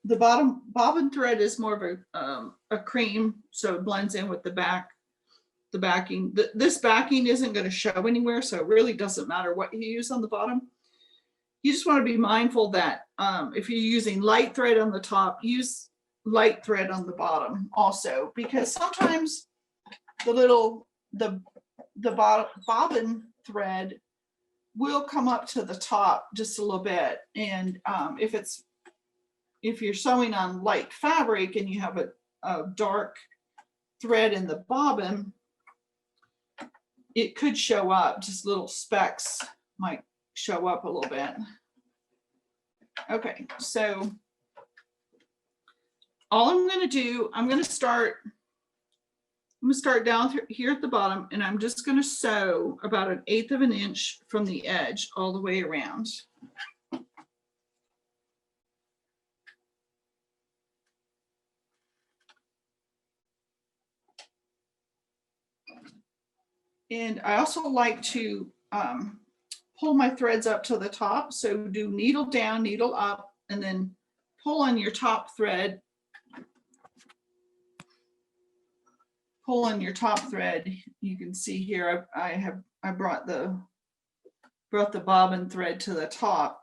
The bobbin thread is more of a cream, so it blends in with the backing. This backing isn't going to show anywhere, so it really doesn't matter what you use on the bottom. You just want to be mindful that if you're using light thread on the top, use light thread on the bottom also, because sometimes the bobbin thread will come up to the top just a little bit, and if you're sewing on light fabric and you have a dark thread in the bobbin, it could show up, just little specks might show up a little bit. Okay, so all I'm going to do, I'm going to start down here at the bottom, and I'm just going to sew about 1/8 of an inch from the edge all the way around. And I also like to pull my threads up to the top. So do needle down, needle up, and then pull on your top thread. Pull on your top thread. You can see here I brought the bobbin thread to the top,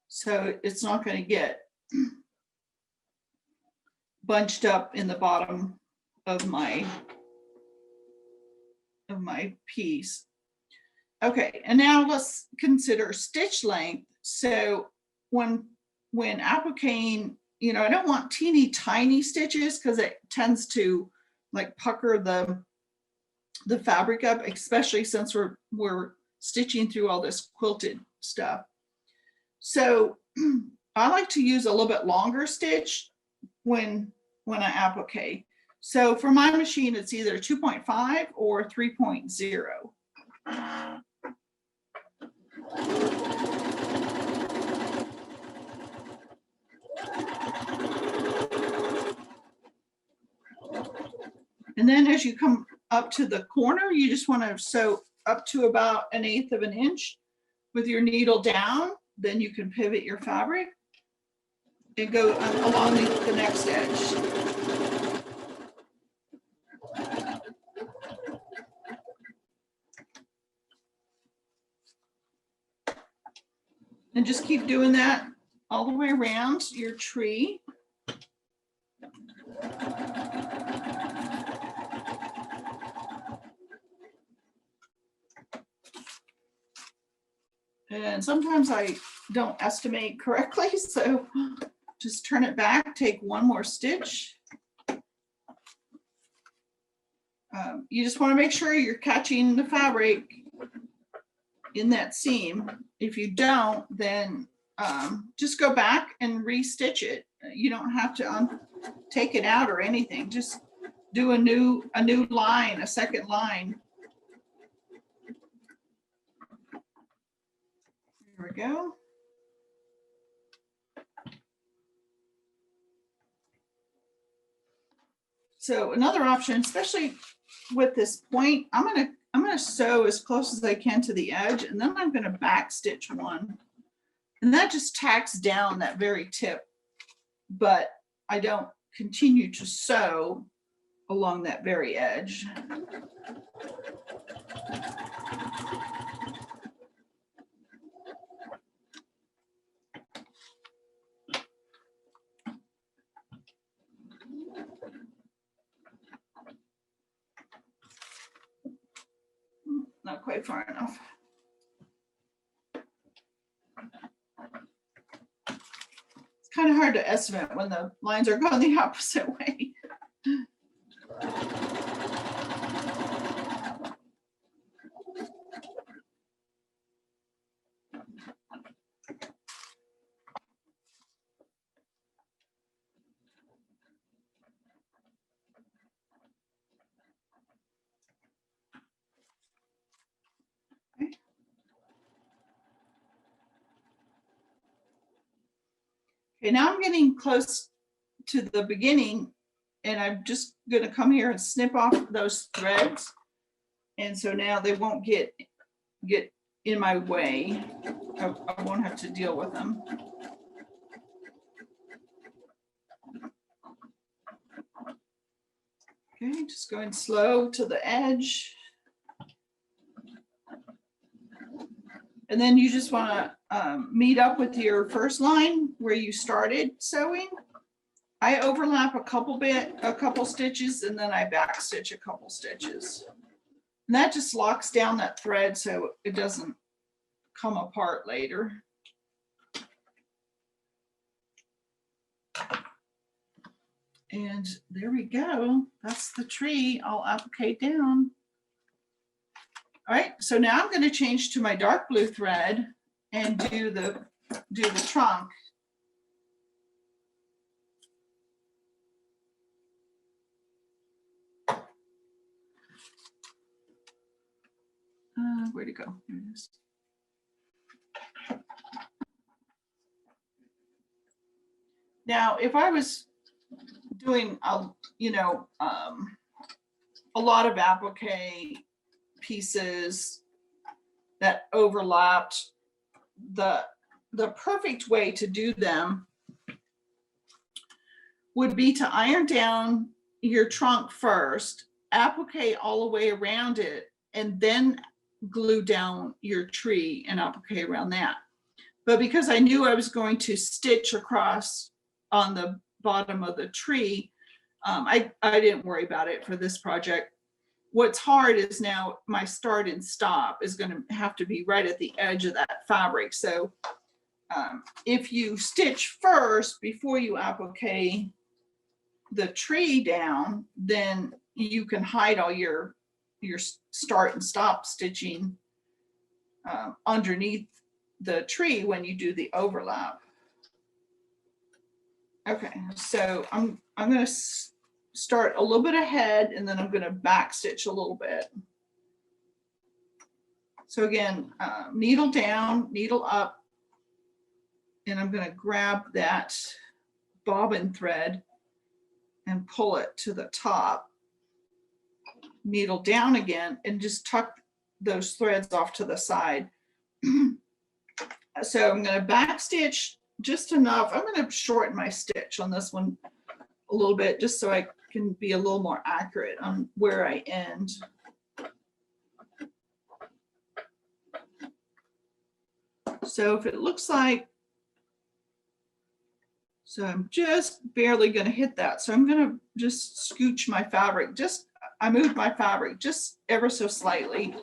so it's not going to get bunched up in the bottom of my piece. Okay, and now let's consider stitch length. So when appliquing, you know, I don't want teeny tiny stitches because it tends to like pucker the fabric up, especially since we're stitching through all this quilted stuff. So I like to use a little bit longer stitch when I applique. So for my machine, it's either 2.5 or 3.0. And then as you come up to the corner, you just want to sew up to about 1/8 of an inch with your needle down. Then you can pivot your fabric and go along the next edge. And just keep doing that all the way around your tree. And sometimes I don't estimate correctly, so just turn it back, take one more stitch. You just want to make sure you're catching the fabric in that seam. If you don't, then just go back and restitch it. You don't have to take it out or anything. Just do a new line, a second line. There we go. So another option, especially with this point, I'm gonna sew as close as I can to the edge, and then I'm gonna back stitch one. And that just tacks down that very tip, but I don't continue to sew along that very edge. Not quite far enough. It's kind of hard to estimate when the lines are going the opposite way. Okay, now I'm getting close to the beginning, and I'm just going to come here and snip off those threads. And so now they won't get in my way. I won't have to deal with them. Okay, just going slow to the edge. And then you just want to meet up with your first line where you started sewing. I overlap a couple stitches, and then I back stitch a couple stitches. And that just locks down that thread so it doesn't come apart later. And there we go. That's the tree. I'll applique down. All right, so now I'm going to change to my dark blue thread and do the trunk. Where'd it go? Here it is. Now, if I was doing a lot of applique pieces that overlapped, the perfect way to do them would be to iron down your trunk first, applique all the way around it, and then glue down your tree and applique around that. But because I knew I was going to stitch across on the bottom of the tree, I didn't worry about it for this project. what's hard is now my start and stop is going to have to be right at the edge of that fabric. So if you stitch first before you applique the tree down, then you can hide all your start and stop stitching underneath the tree when you do the overlap. Okay, so I'm going to start a little bit ahead, and then I'm going to back stitch a little bit. So again, needle down, needle up, and I'm going to grab that bobbin thread and pull it to the top. Needle down again and just tuck those threads off to the side. So I'm going to back stitch just enough. I'm going to shorten my stitch on this one a little bit just so I can be a little more accurate on where I end. So if it looks like, so I'm just barely going to hit that. So I'm going to just scooch my fabric. I moved my fabric just ever so slightly,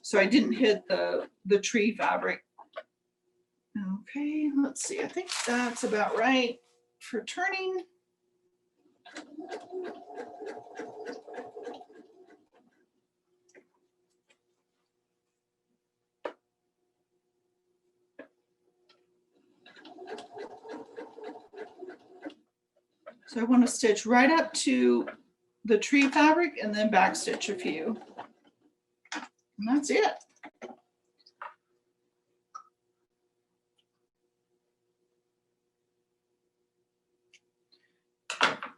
so I didn't hit the tree fabric. Okay, let's see. I think that's about right for turning. So I want to stitch right up to the tree fabric and then back stitch a few. And that's it.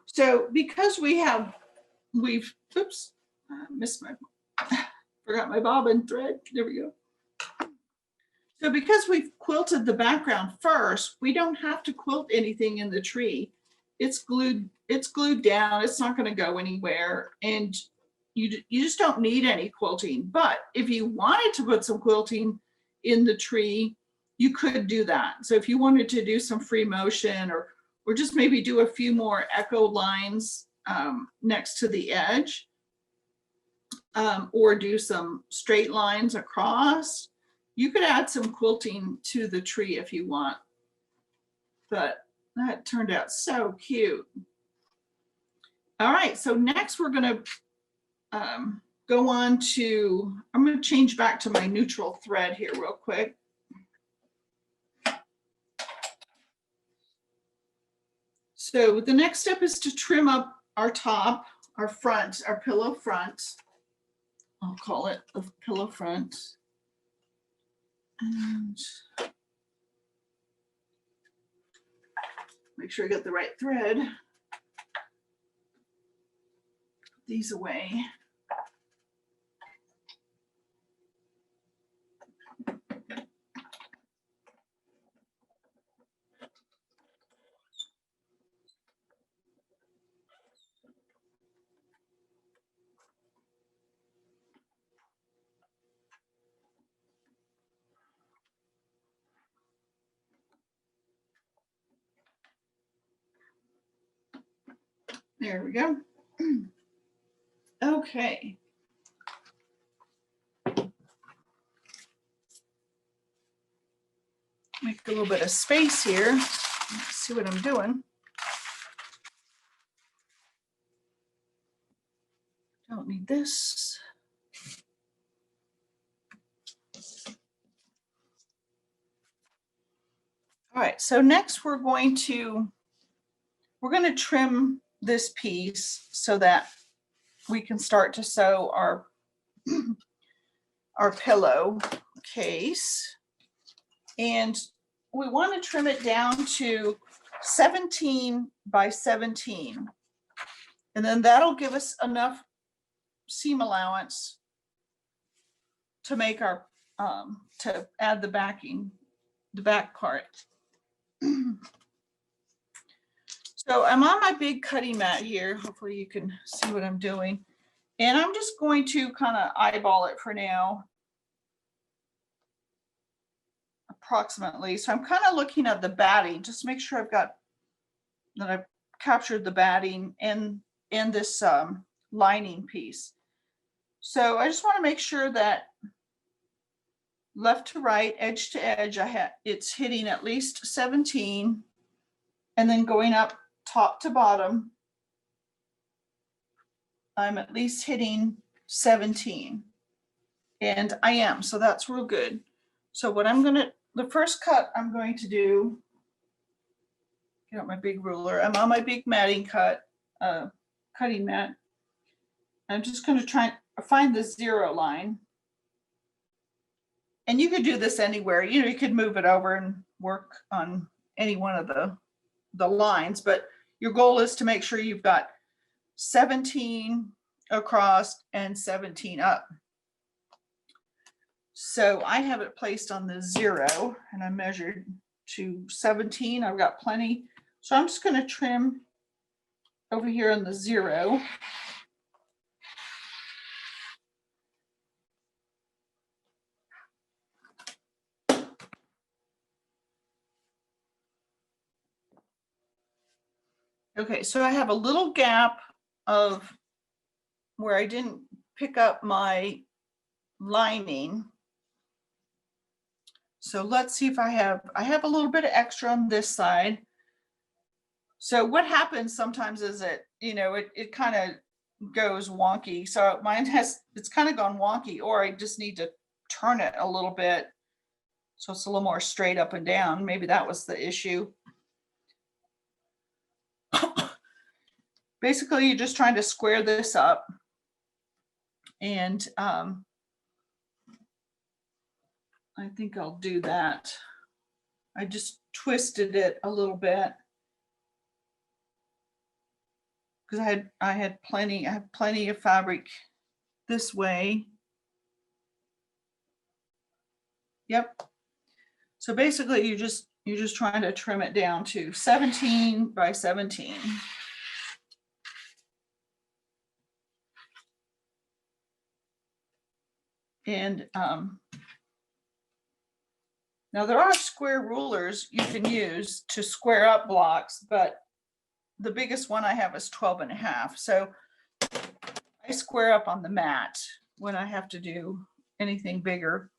So because oops, forgot my bobbin thread. There we go. So because we've quilted the background first, we don't have to quilt anything in the tree. It's glued down. It's not going to go anywhere. And you just don't need any quilting. But if you wanted to put some quilting in the tree, you could do that. So if you wanted to do some free motion or just maybe do a few more echo lines next to the edge, or do some straight lines across, you could add some quilting to the tree if you want. But that turned out so cute. All right, so next we're going to go on to, I'm going to change back to my neutral thread here real quick. So the next step is to trim up our top, our front, our pillow front. I'll call it the pillow front. And make sure I get the right thread. Put these away. There we go. Okay. Make a little bit of space here. Let's see what I'm doing. Don't need this. All right, so next we're going to trim this piece so that we can start to sew our pillow case. And we want to trim it down to 17 by 17. And then that'll give us enough seam allowance to make our, to add the backing, the back part. So I'm on my big cutting mat here. Hopefully you can see what I'm doing. And I'm just going to kind of eyeball it for now, approximately. So I'm kind of looking at the batting, just to make sure I've captured the batting and this lining piece. So I just want to make sure that left to right, edge to edge, it's hitting at least 17, and then going up top to bottom, I'm at least hitting 17, and I am, so that's real good. So what the first cut I'm going to do, get out my big ruler. I'm on my big matting cutting mat. I'm just going to try and find the 0 line. And you could do this anywhere. You know, you could move it over and work on any one of the lines, but your goal is to make sure you've got 17 across and 17 up. So I have it placed on the 0, and I measured to 17. I've got plenty. So I'm just going to trim over here on the 0. Okay, so I have a little gap of where I didn't pick up my lining. So let's see if I have a little bit of extra on this side. So what happens sometimes is it kind of goes wonky. So it's kind of gone wonky, or I just need to turn it a little bit so it's a little more straight up and down. Maybe that was the issue. Basically, you're just trying to square this up, and I think I'll do that. I just twisted it a little bit because I have plenty of fabric this way. Yep. So basically, you're just trying to trim it down to 17 by 17. And now there are square rulers you can use to square up blocks, but the biggest one I have is 12.5. So I square up on the mat when I have to do anything bigger.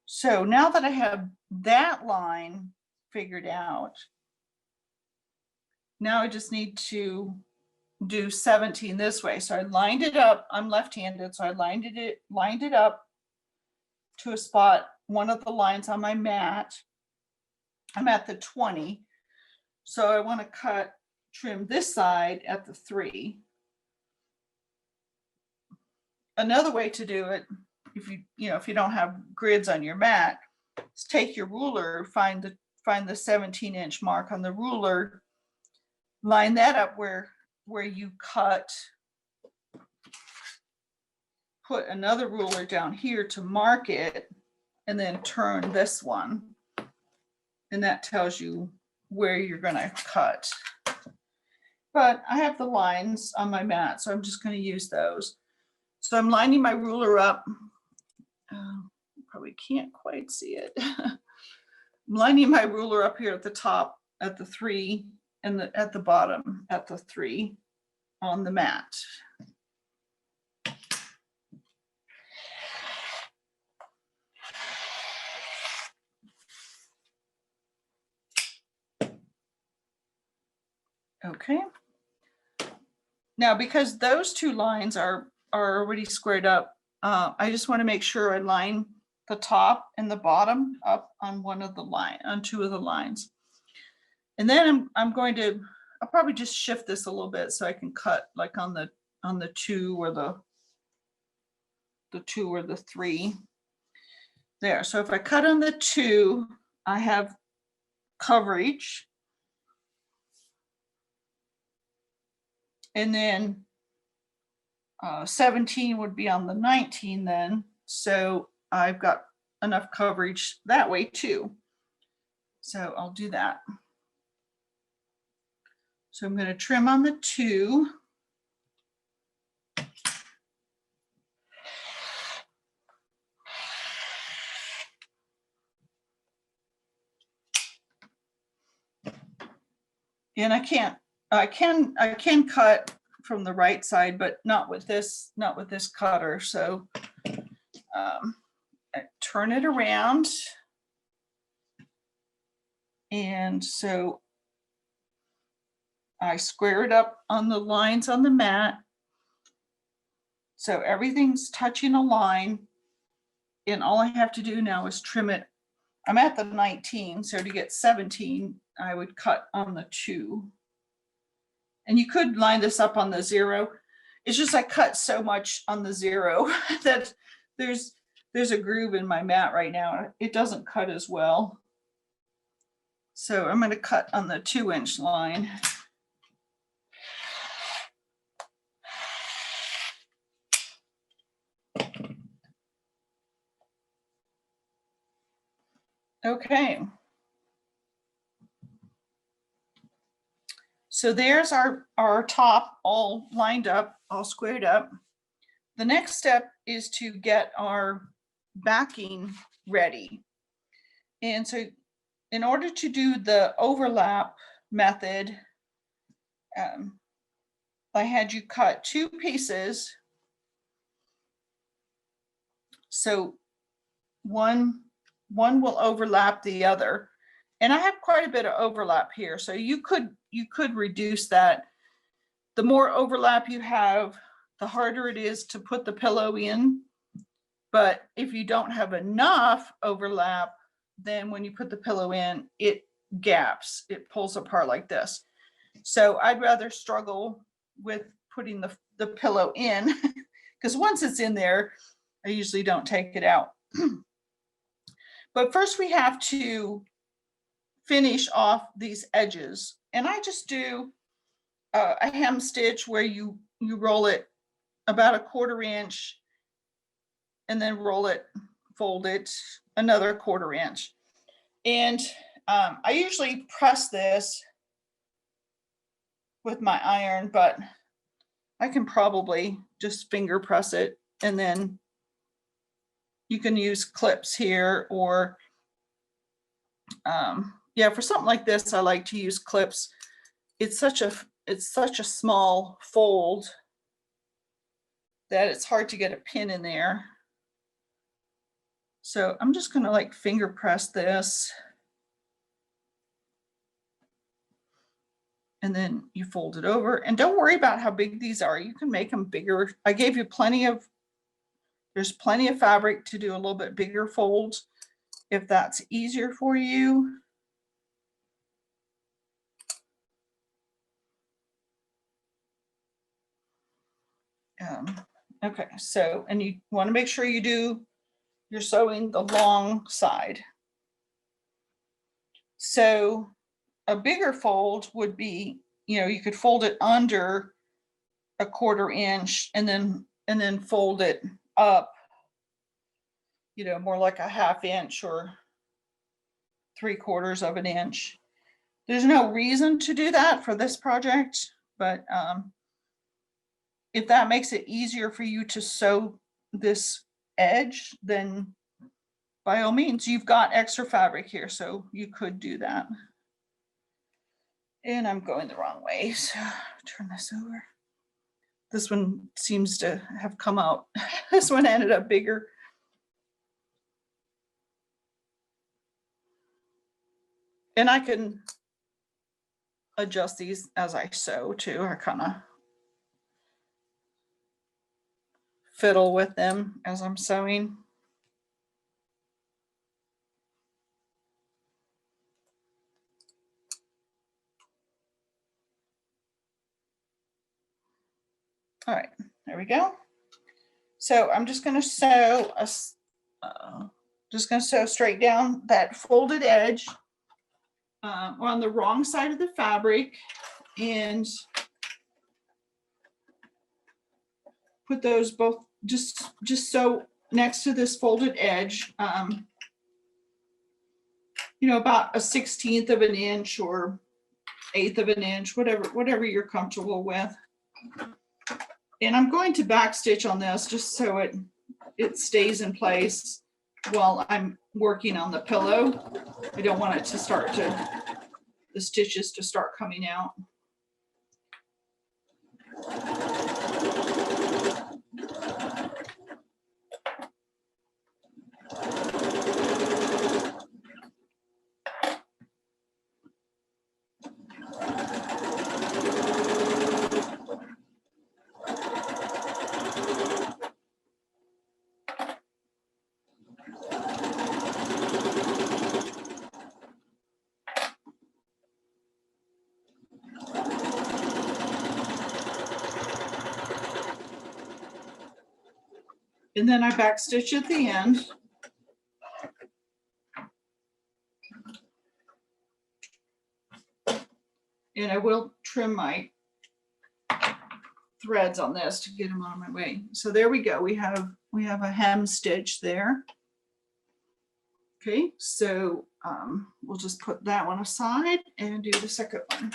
So now that I have that line figured out, now I just need to do 17 this way. So I lined it up. I'm left-handed, so I lined it up to a spot, one of the lines on my mat. I'm at the 20. So I want to trim this side at the 3. Another way to do it, if you don't have grids on your mat, is take your ruler, find the 17-inch mark on the ruler, line that up where you cut, put another ruler down here to mark it, and then turn this one, and that tells you where you're going to cut. But I have the lines on my mat, so I'm just going to use those. So I'm lining my ruler up. Probably can't quite see it. I'm lining my ruler up here at the top at the 3, and at the bottom at the 3 on the mat. Okay. Now, because those 2 lines are already squared up, I just want to make sure I line the top and the bottom up on on 2 of the lines. And then I'll probably just shift this a little bit so I can cut like on the 2 or the 2 or the 3 there. So if I cut on the 2, I have coverage. And then 17 would be on the 19 then. So I've got enough coverage that way too. So I'll do that. So I'm going to trim on the 2. And I can cut from the right side, but not with this cutter. So I turn it around. And so I square it up on the lines on the mat. So everything's touching a line. And all I have to do now is trim it. I'm at the 19, so to get 17, I would cut on the 2. And you could line this up on the 0. It's just I cut so much on the 0 that there's a groove in my mat right now. It doesn't cut as well. So I'm going to cut on the 2-inch line. Okay. So there's our top all lined up, all squared up. The next step is to get our backing ready. And so in order to do the overlap method, I had you cut 2 pieces. So one will overlap the other. And I have quite a bit of overlap here. So you could reduce that. The more overlap you have, the harder it is to put the pillow in. But if you don't have enough overlap, then when you put the pillow in, it gaps, it pulls apart like this. So I'd rather struggle with putting the pillow in because once it's in there, I usually don't take it out. But first we have to finish off these edges. And I just do a hem stitch where you roll it about 1/4 inch and then roll it, fold it another 1/4 inch. And I usually press this with my iron, but I can probably just finger press it. And then you can use clips here or yeah, for something like this, I like to use clips. It's such a small fold that it's hard to get a pin in there. So I'm just going to like finger press this. And then you fold it over and don't worry about how big these are. You can make them bigger. I gave you there's plenty of fabric to do a little bit bigger folds if that's easier for you. Okay, so, and you want to make sure you're sewing the long side. So a bigger fold would be, you could fold it under 1/4 inch and then fold it up, more like a 1/2 inch or 3/4 of an inch. There's no reason to do that for this project, but if that makes it easier for you to sew this edge, then by all means, you've got extra fabric here, so you could do that. And I'm going the wrong way, so turn this over. This one seems to have come out. This one ended up bigger. And I can adjust these as I sew too. I kind of fiddle with them as I'm sewing. All right, there we go. So I'm just going to sew straight down that folded edge. We're on the wrong side of the fabric and put those both just so next to this folded edge, about 1/16 of an inch or 1/8 of an inch, whatever you're comfortable with. And I'm going to back stitch on this just so it stays in place while I'm working on the pillow. I don't want it to the stitches to start coming out. And then I backstitch at the end. And I will trim my threads on this to get them on my way. So there we go. We have a hem stitch there. Okay, so we'll just put that one aside and do the second one.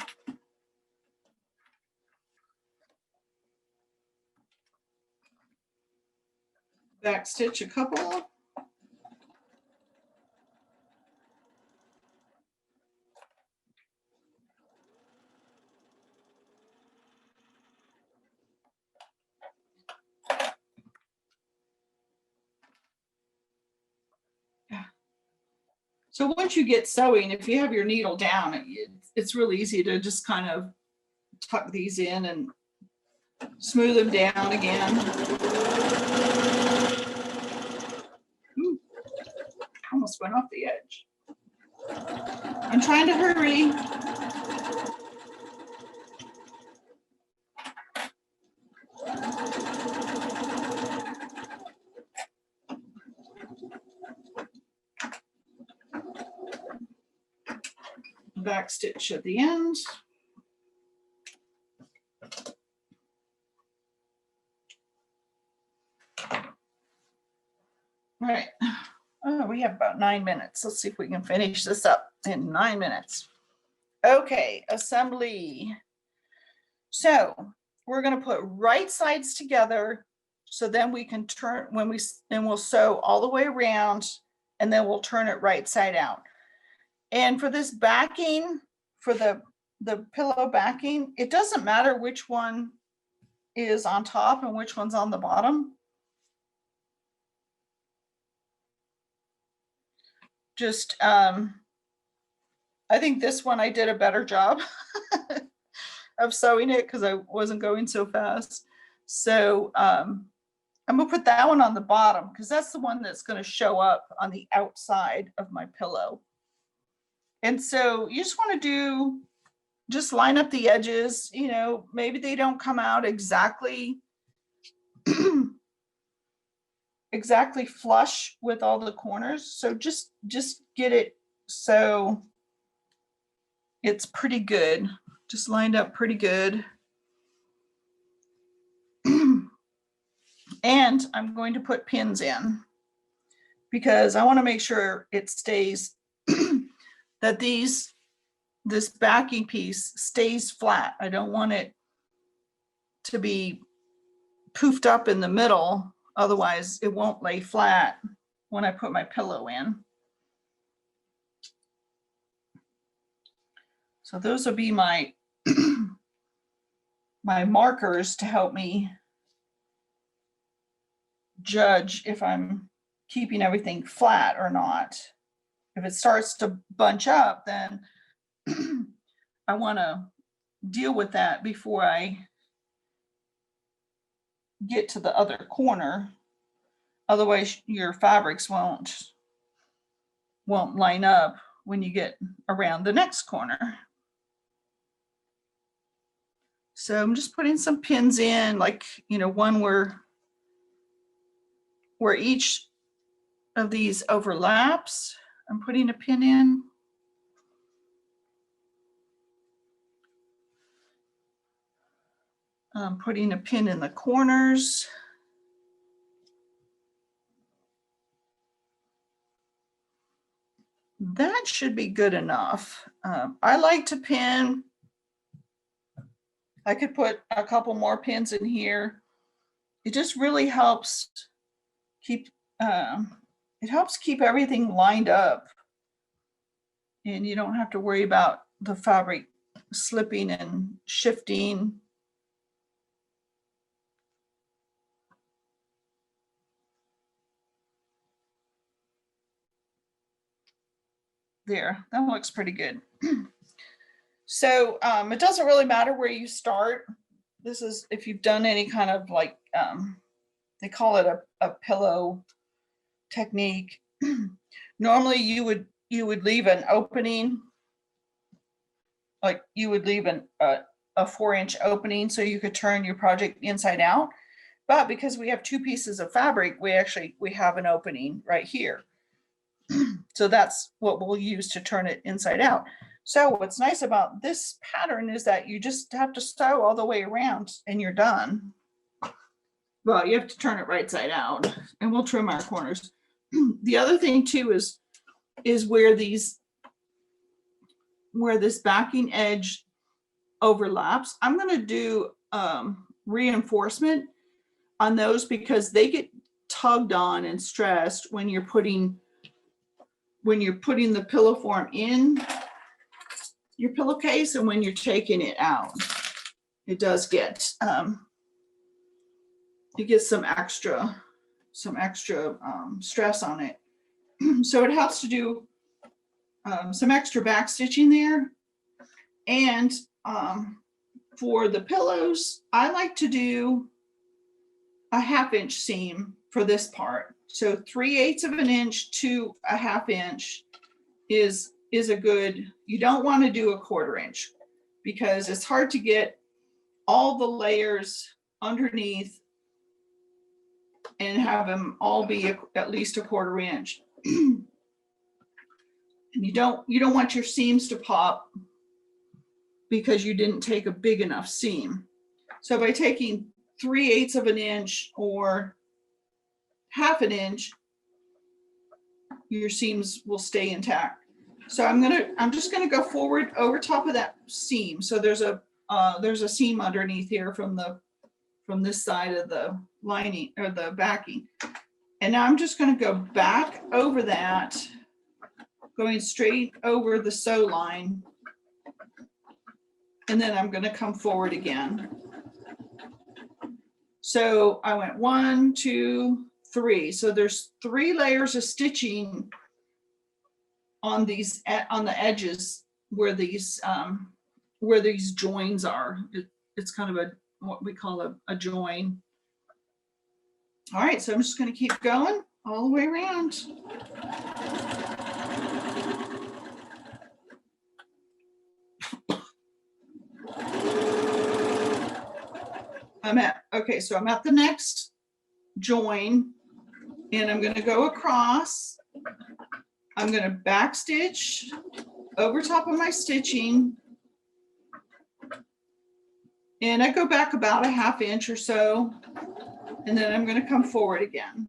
Backstitch a couple. So once you get sewing, if you have your needle down, it's really easy to just kind of tuck these in and smooth them down again. Ooh, almost went off the edge. I'm trying to hurry. Back stitch at the end. All right. Oh, we have about 9 minutes. Let's see if we can finish this up in 9 minutes. Okay, assembly. So we're going to put right sides together, so then we can turn we'll sew all the way around, and then we'll turn it right side out. And for this backing, for the pillow backing, it doesn't matter which one is on top and which one's on the bottom. Just, I think this one I did a better job of sewing it because I wasn't going so fast. So I'm gonna put that one on the bottom because that's the one that's going to show up on the outside of my pillow. And so you just want to just line up the edges, you know, maybe they don't come out exactly exactly flush with all the corners. So just get it so it's pretty good, just lined up pretty good. And I'm going to put pins in because I want to make sure it stays that this backing piece stays flat. I don't want it to be poofed up in the middle. Otherwise it won't lay flat when I put my pillow in. So those will be my my markers to help me judge if I'm keeping everything flat or not. If it starts to bunch up, then I want to deal with that before I get to the other corner. Otherwise your fabrics won't line up when you get around the next corner. So I'm just putting some pins in, like, you know, one where each of these overlaps. I'm putting a pin in. I'm putting a pin in the corners. That should be good enough. I like to pin. I could put a couple more pins in here. It just really helps keep everything lined up, and you don't have to worry about the fabric slipping and shifting. There, that looks pretty good. So it doesn't really matter where you start. This is if you've done any kind of like, they call it a pillow technique. Normally you would leave an opening, like you would leave a 4-inch opening so you could turn your project inside out. But because we have two pieces of fabric, we have an opening right here. So that's what we'll use to turn it inside out. So what's nice about this pattern is that you just have to sew all the way around and you're done. Well, you have to turn it right side out, and we'll trim our corners. The other thing too is where this backing edge overlaps. I'm going to do reinforcement on those because they get tugged on and stressed when you're putting the pillow form in your pillowcase and when you're taking it out. It does get you get some extra stress on it. So it helps to do some extra back stitching there. And for the pillows, I like to do a 1/2 inch seam for this part. So 3/8 of an inch to a 1/2 inch is a good, you don't want to do a 1/4 inch because it's hard to get all the layers underneath and have them all be at least a 1/4 inch. And you don't want your seams to pop because you didn't take a big enough seam. So by taking 3/8 of an inch or 1/2 an inch, your seams will stay intact. So I'm just gonna go forward over top of that seam. So there's a seam underneath here from this side of the lining or the backing. And now I'm just gonna go back over that, going straight over the sew line. And then I'm gonna come forward again. So I went 1, 2, 3. So there's 3 layers of stitching on the edges where these joins are. It's kind of what we call a join. All right, so I'm just going to keep going all the way around. So I'm at the next join and I'm going to go across. I'm going to back stitch over top of my stitching. And I go back about a 1/2 inch or so. And then I'm going to come forward again.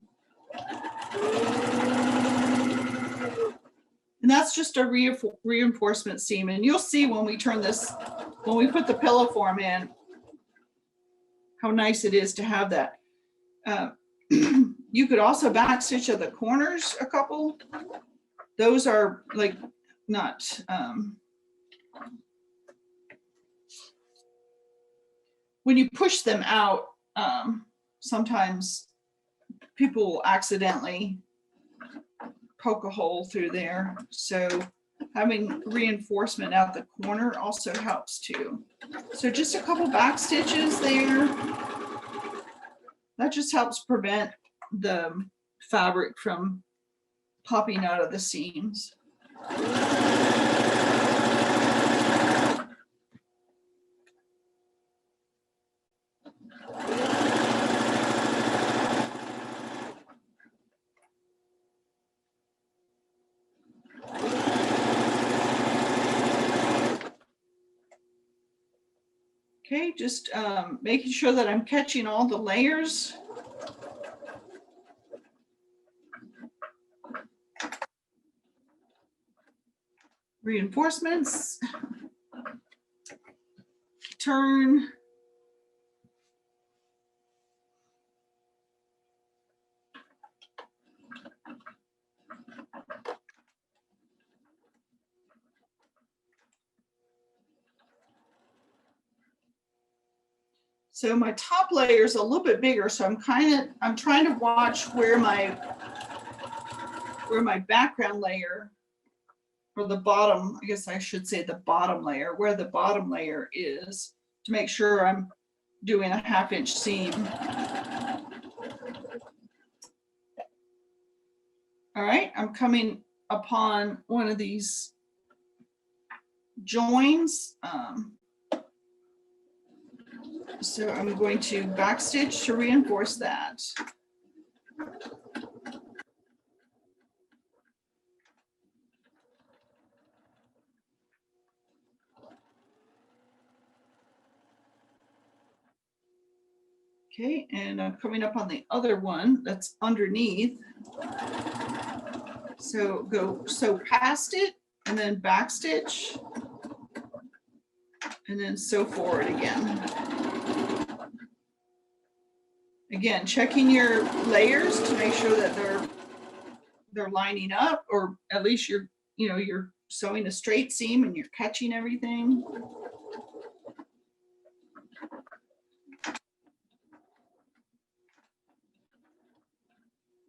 And that's just a reinforcement seam. And you'll see when we put the pillow form in, how nice it is to have that. You could also back stitch at the corners a couple. Those are like not, when you push them out, sometimes people will accidentally poke a hole through there. So having reinforcement out the corner also helps too. So just a couple back stitches there. That just helps prevent the fabric from popping out of the seams. Okay, just making sure that I'm catching all the layers. Reinforcements. Turn. So my top layer is a little bit bigger, so I'm trying to watch where my background layer, or the bottom, I guess I should say the bottom layer, where the bottom layer is, to make sure I'm doing a 1/2 inch seam. All right, I'm coming upon one of these joins. So I'm going to backstitch to reinforce that. Okay, and I'm coming up on the other one that's underneath. So go sew past it and then backstitch and then sew forward again. Again, checking your layers to make sure that they're lining up, or at least you're sewing a straight seam and you're catching everything.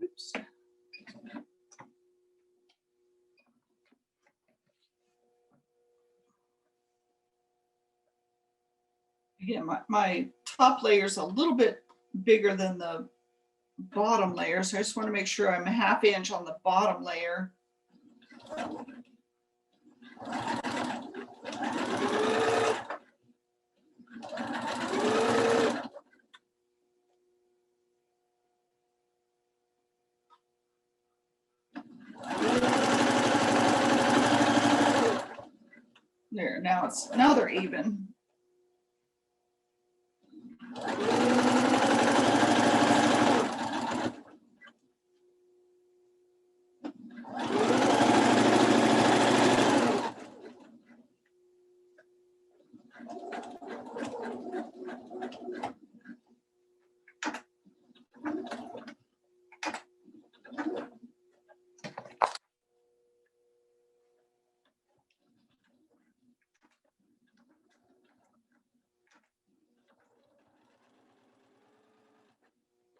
Oops. Again, my top layer is a little bit bigger than the bottom layer, so I just want to make sure I'm a 1/2 inch on the bottom layer. There, now they're even.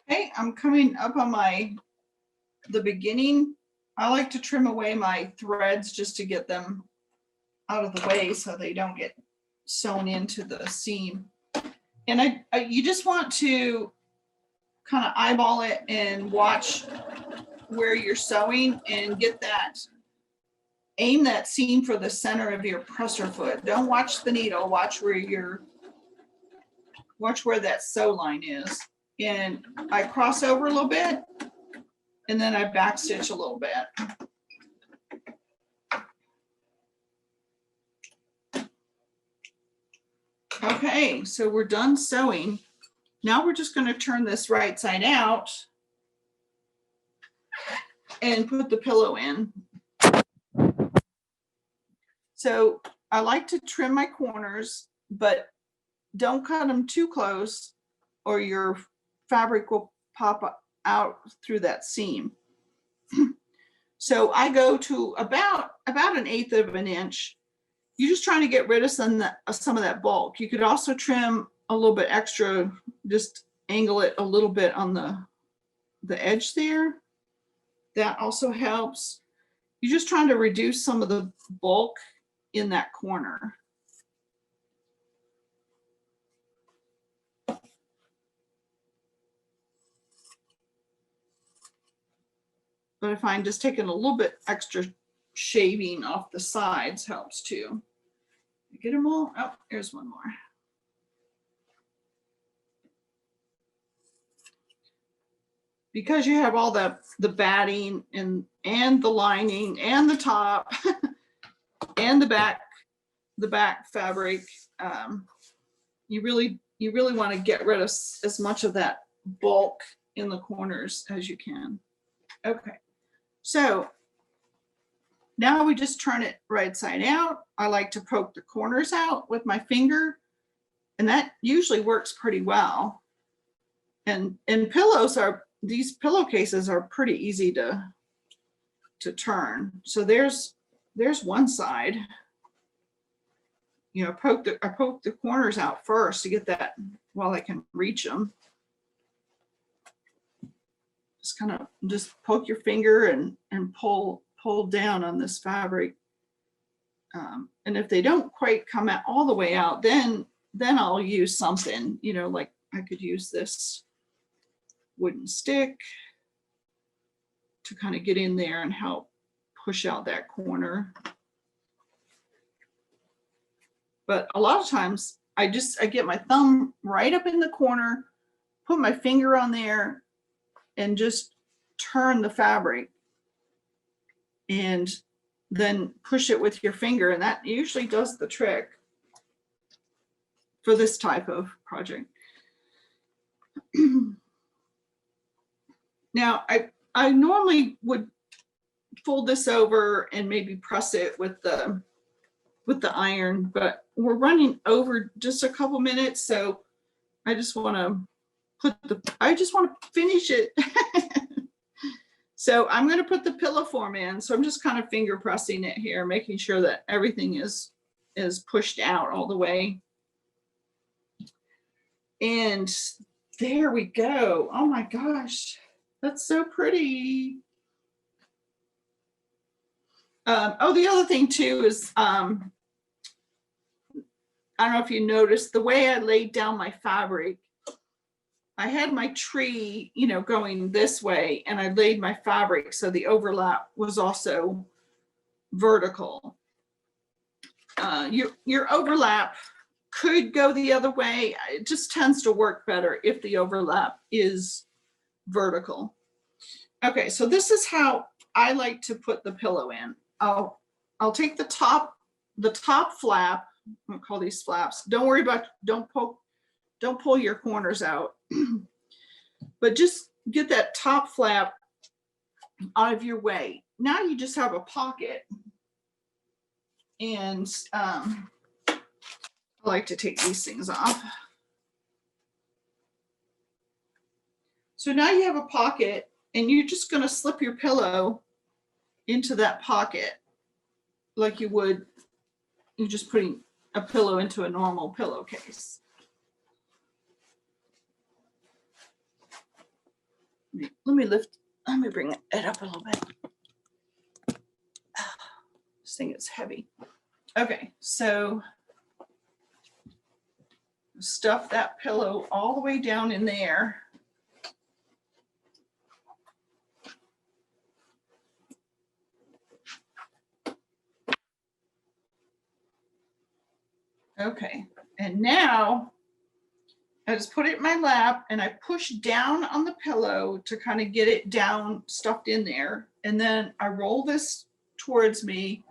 Okay, I'm coming up on the beginning. I like to trim away my threads just to get them out of the way so they don't get sewn into the seam. And you just want to kind of eyeball it and watch where you're sewing and get that, aim that seam for the center of your presser foot. Don't watch the needle, watch where that sew line is. And I cross over a little bit and then I backstitch a little bit. Okay, so we're done sewing. Now we're just going to turn this right side out and put the pillow in. So I like to trim my corners, but don't cut them too close or your fabric will pop out through that seam. So I go to about 1/8 of an inch. You're just trying to get rid of some of that bulk. You could also trim a little bit extra, just angle it a little bit on the edge there. That also helps. You're just trying to reduce some of the bulk in that corner. But I find just taking a little bit extra shaving off the sides helps too. Get them all. Oh, here's one more. Because you have all the batting and the lining and the top and the back fabric, you really want to get rid of as much of that bulk in the corners as you can. Okay, so now we just turn it right side out. I like to poke the corners out with my finger, and that usually works pretty well. And these pillowcases are pretty easy to turn. So there's one side. I poke the corners out first to get that while I can reach them. Just kind of poke your finger and pull down on this fabric. And if they don't quite come out all the way out, then I'll use something, like I could use this wooden stick to kind of get in there and help push out that corner. But a lot of times I get my thumb right up in the corner, put my finger on there, and just turn the fabric, and then push it with your finger, and that usually does the trick for this type of project. Now, I normally would fold this over and maybe press it with the iron, but we're running over just a couple minutes, so I just want to finish it. So I'm going to put the pillow form in. So I'm just kind of finger pressing it here, making sure that everything is pushed out all the way. And there we go. Oh my gosh, that's so pretty. Oh, the other thing too is, I don't know if you noticed the way I laid down my fabric. I had my tree, you know, going this way, and I laid my fabric so the overlap was also vertical. Your overlap could go the other way. It just tends to work better if the overlap is vertical. Okay, so this is how I like to put the pillow in. I'll take the top flap. I'm gonna call these flaps. Don't worry about, don't pull your corners out, but just get that top flap out of your way. Now you just have a pocket, and I like to take these things off. So now you have a pocket, and you're just going to slip your pillow into that pocket like you would, you're just putting a pillow into a normal pillowcase. Let me bring it up a little bit. This thing is heavy. Okay, so stuff that pillow all the way down in there. Okay, and now I just put it in my lap, and I push down on the pillow to kind of get it down, stuffed in there. And then I roll this towards me,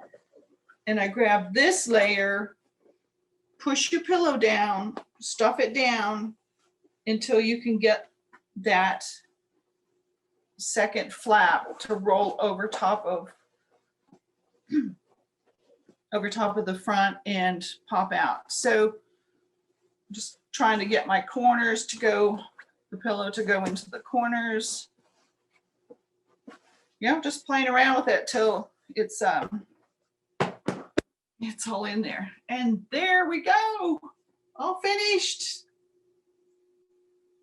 and I grab this layer, push your pillow down, stuff it down until you can get that second flap to roll over top of the front and pop out. So just trying to get my corners to go, the pillow to go into the corners. You know, just playing around with it till it's all in there. And there we go, all finished.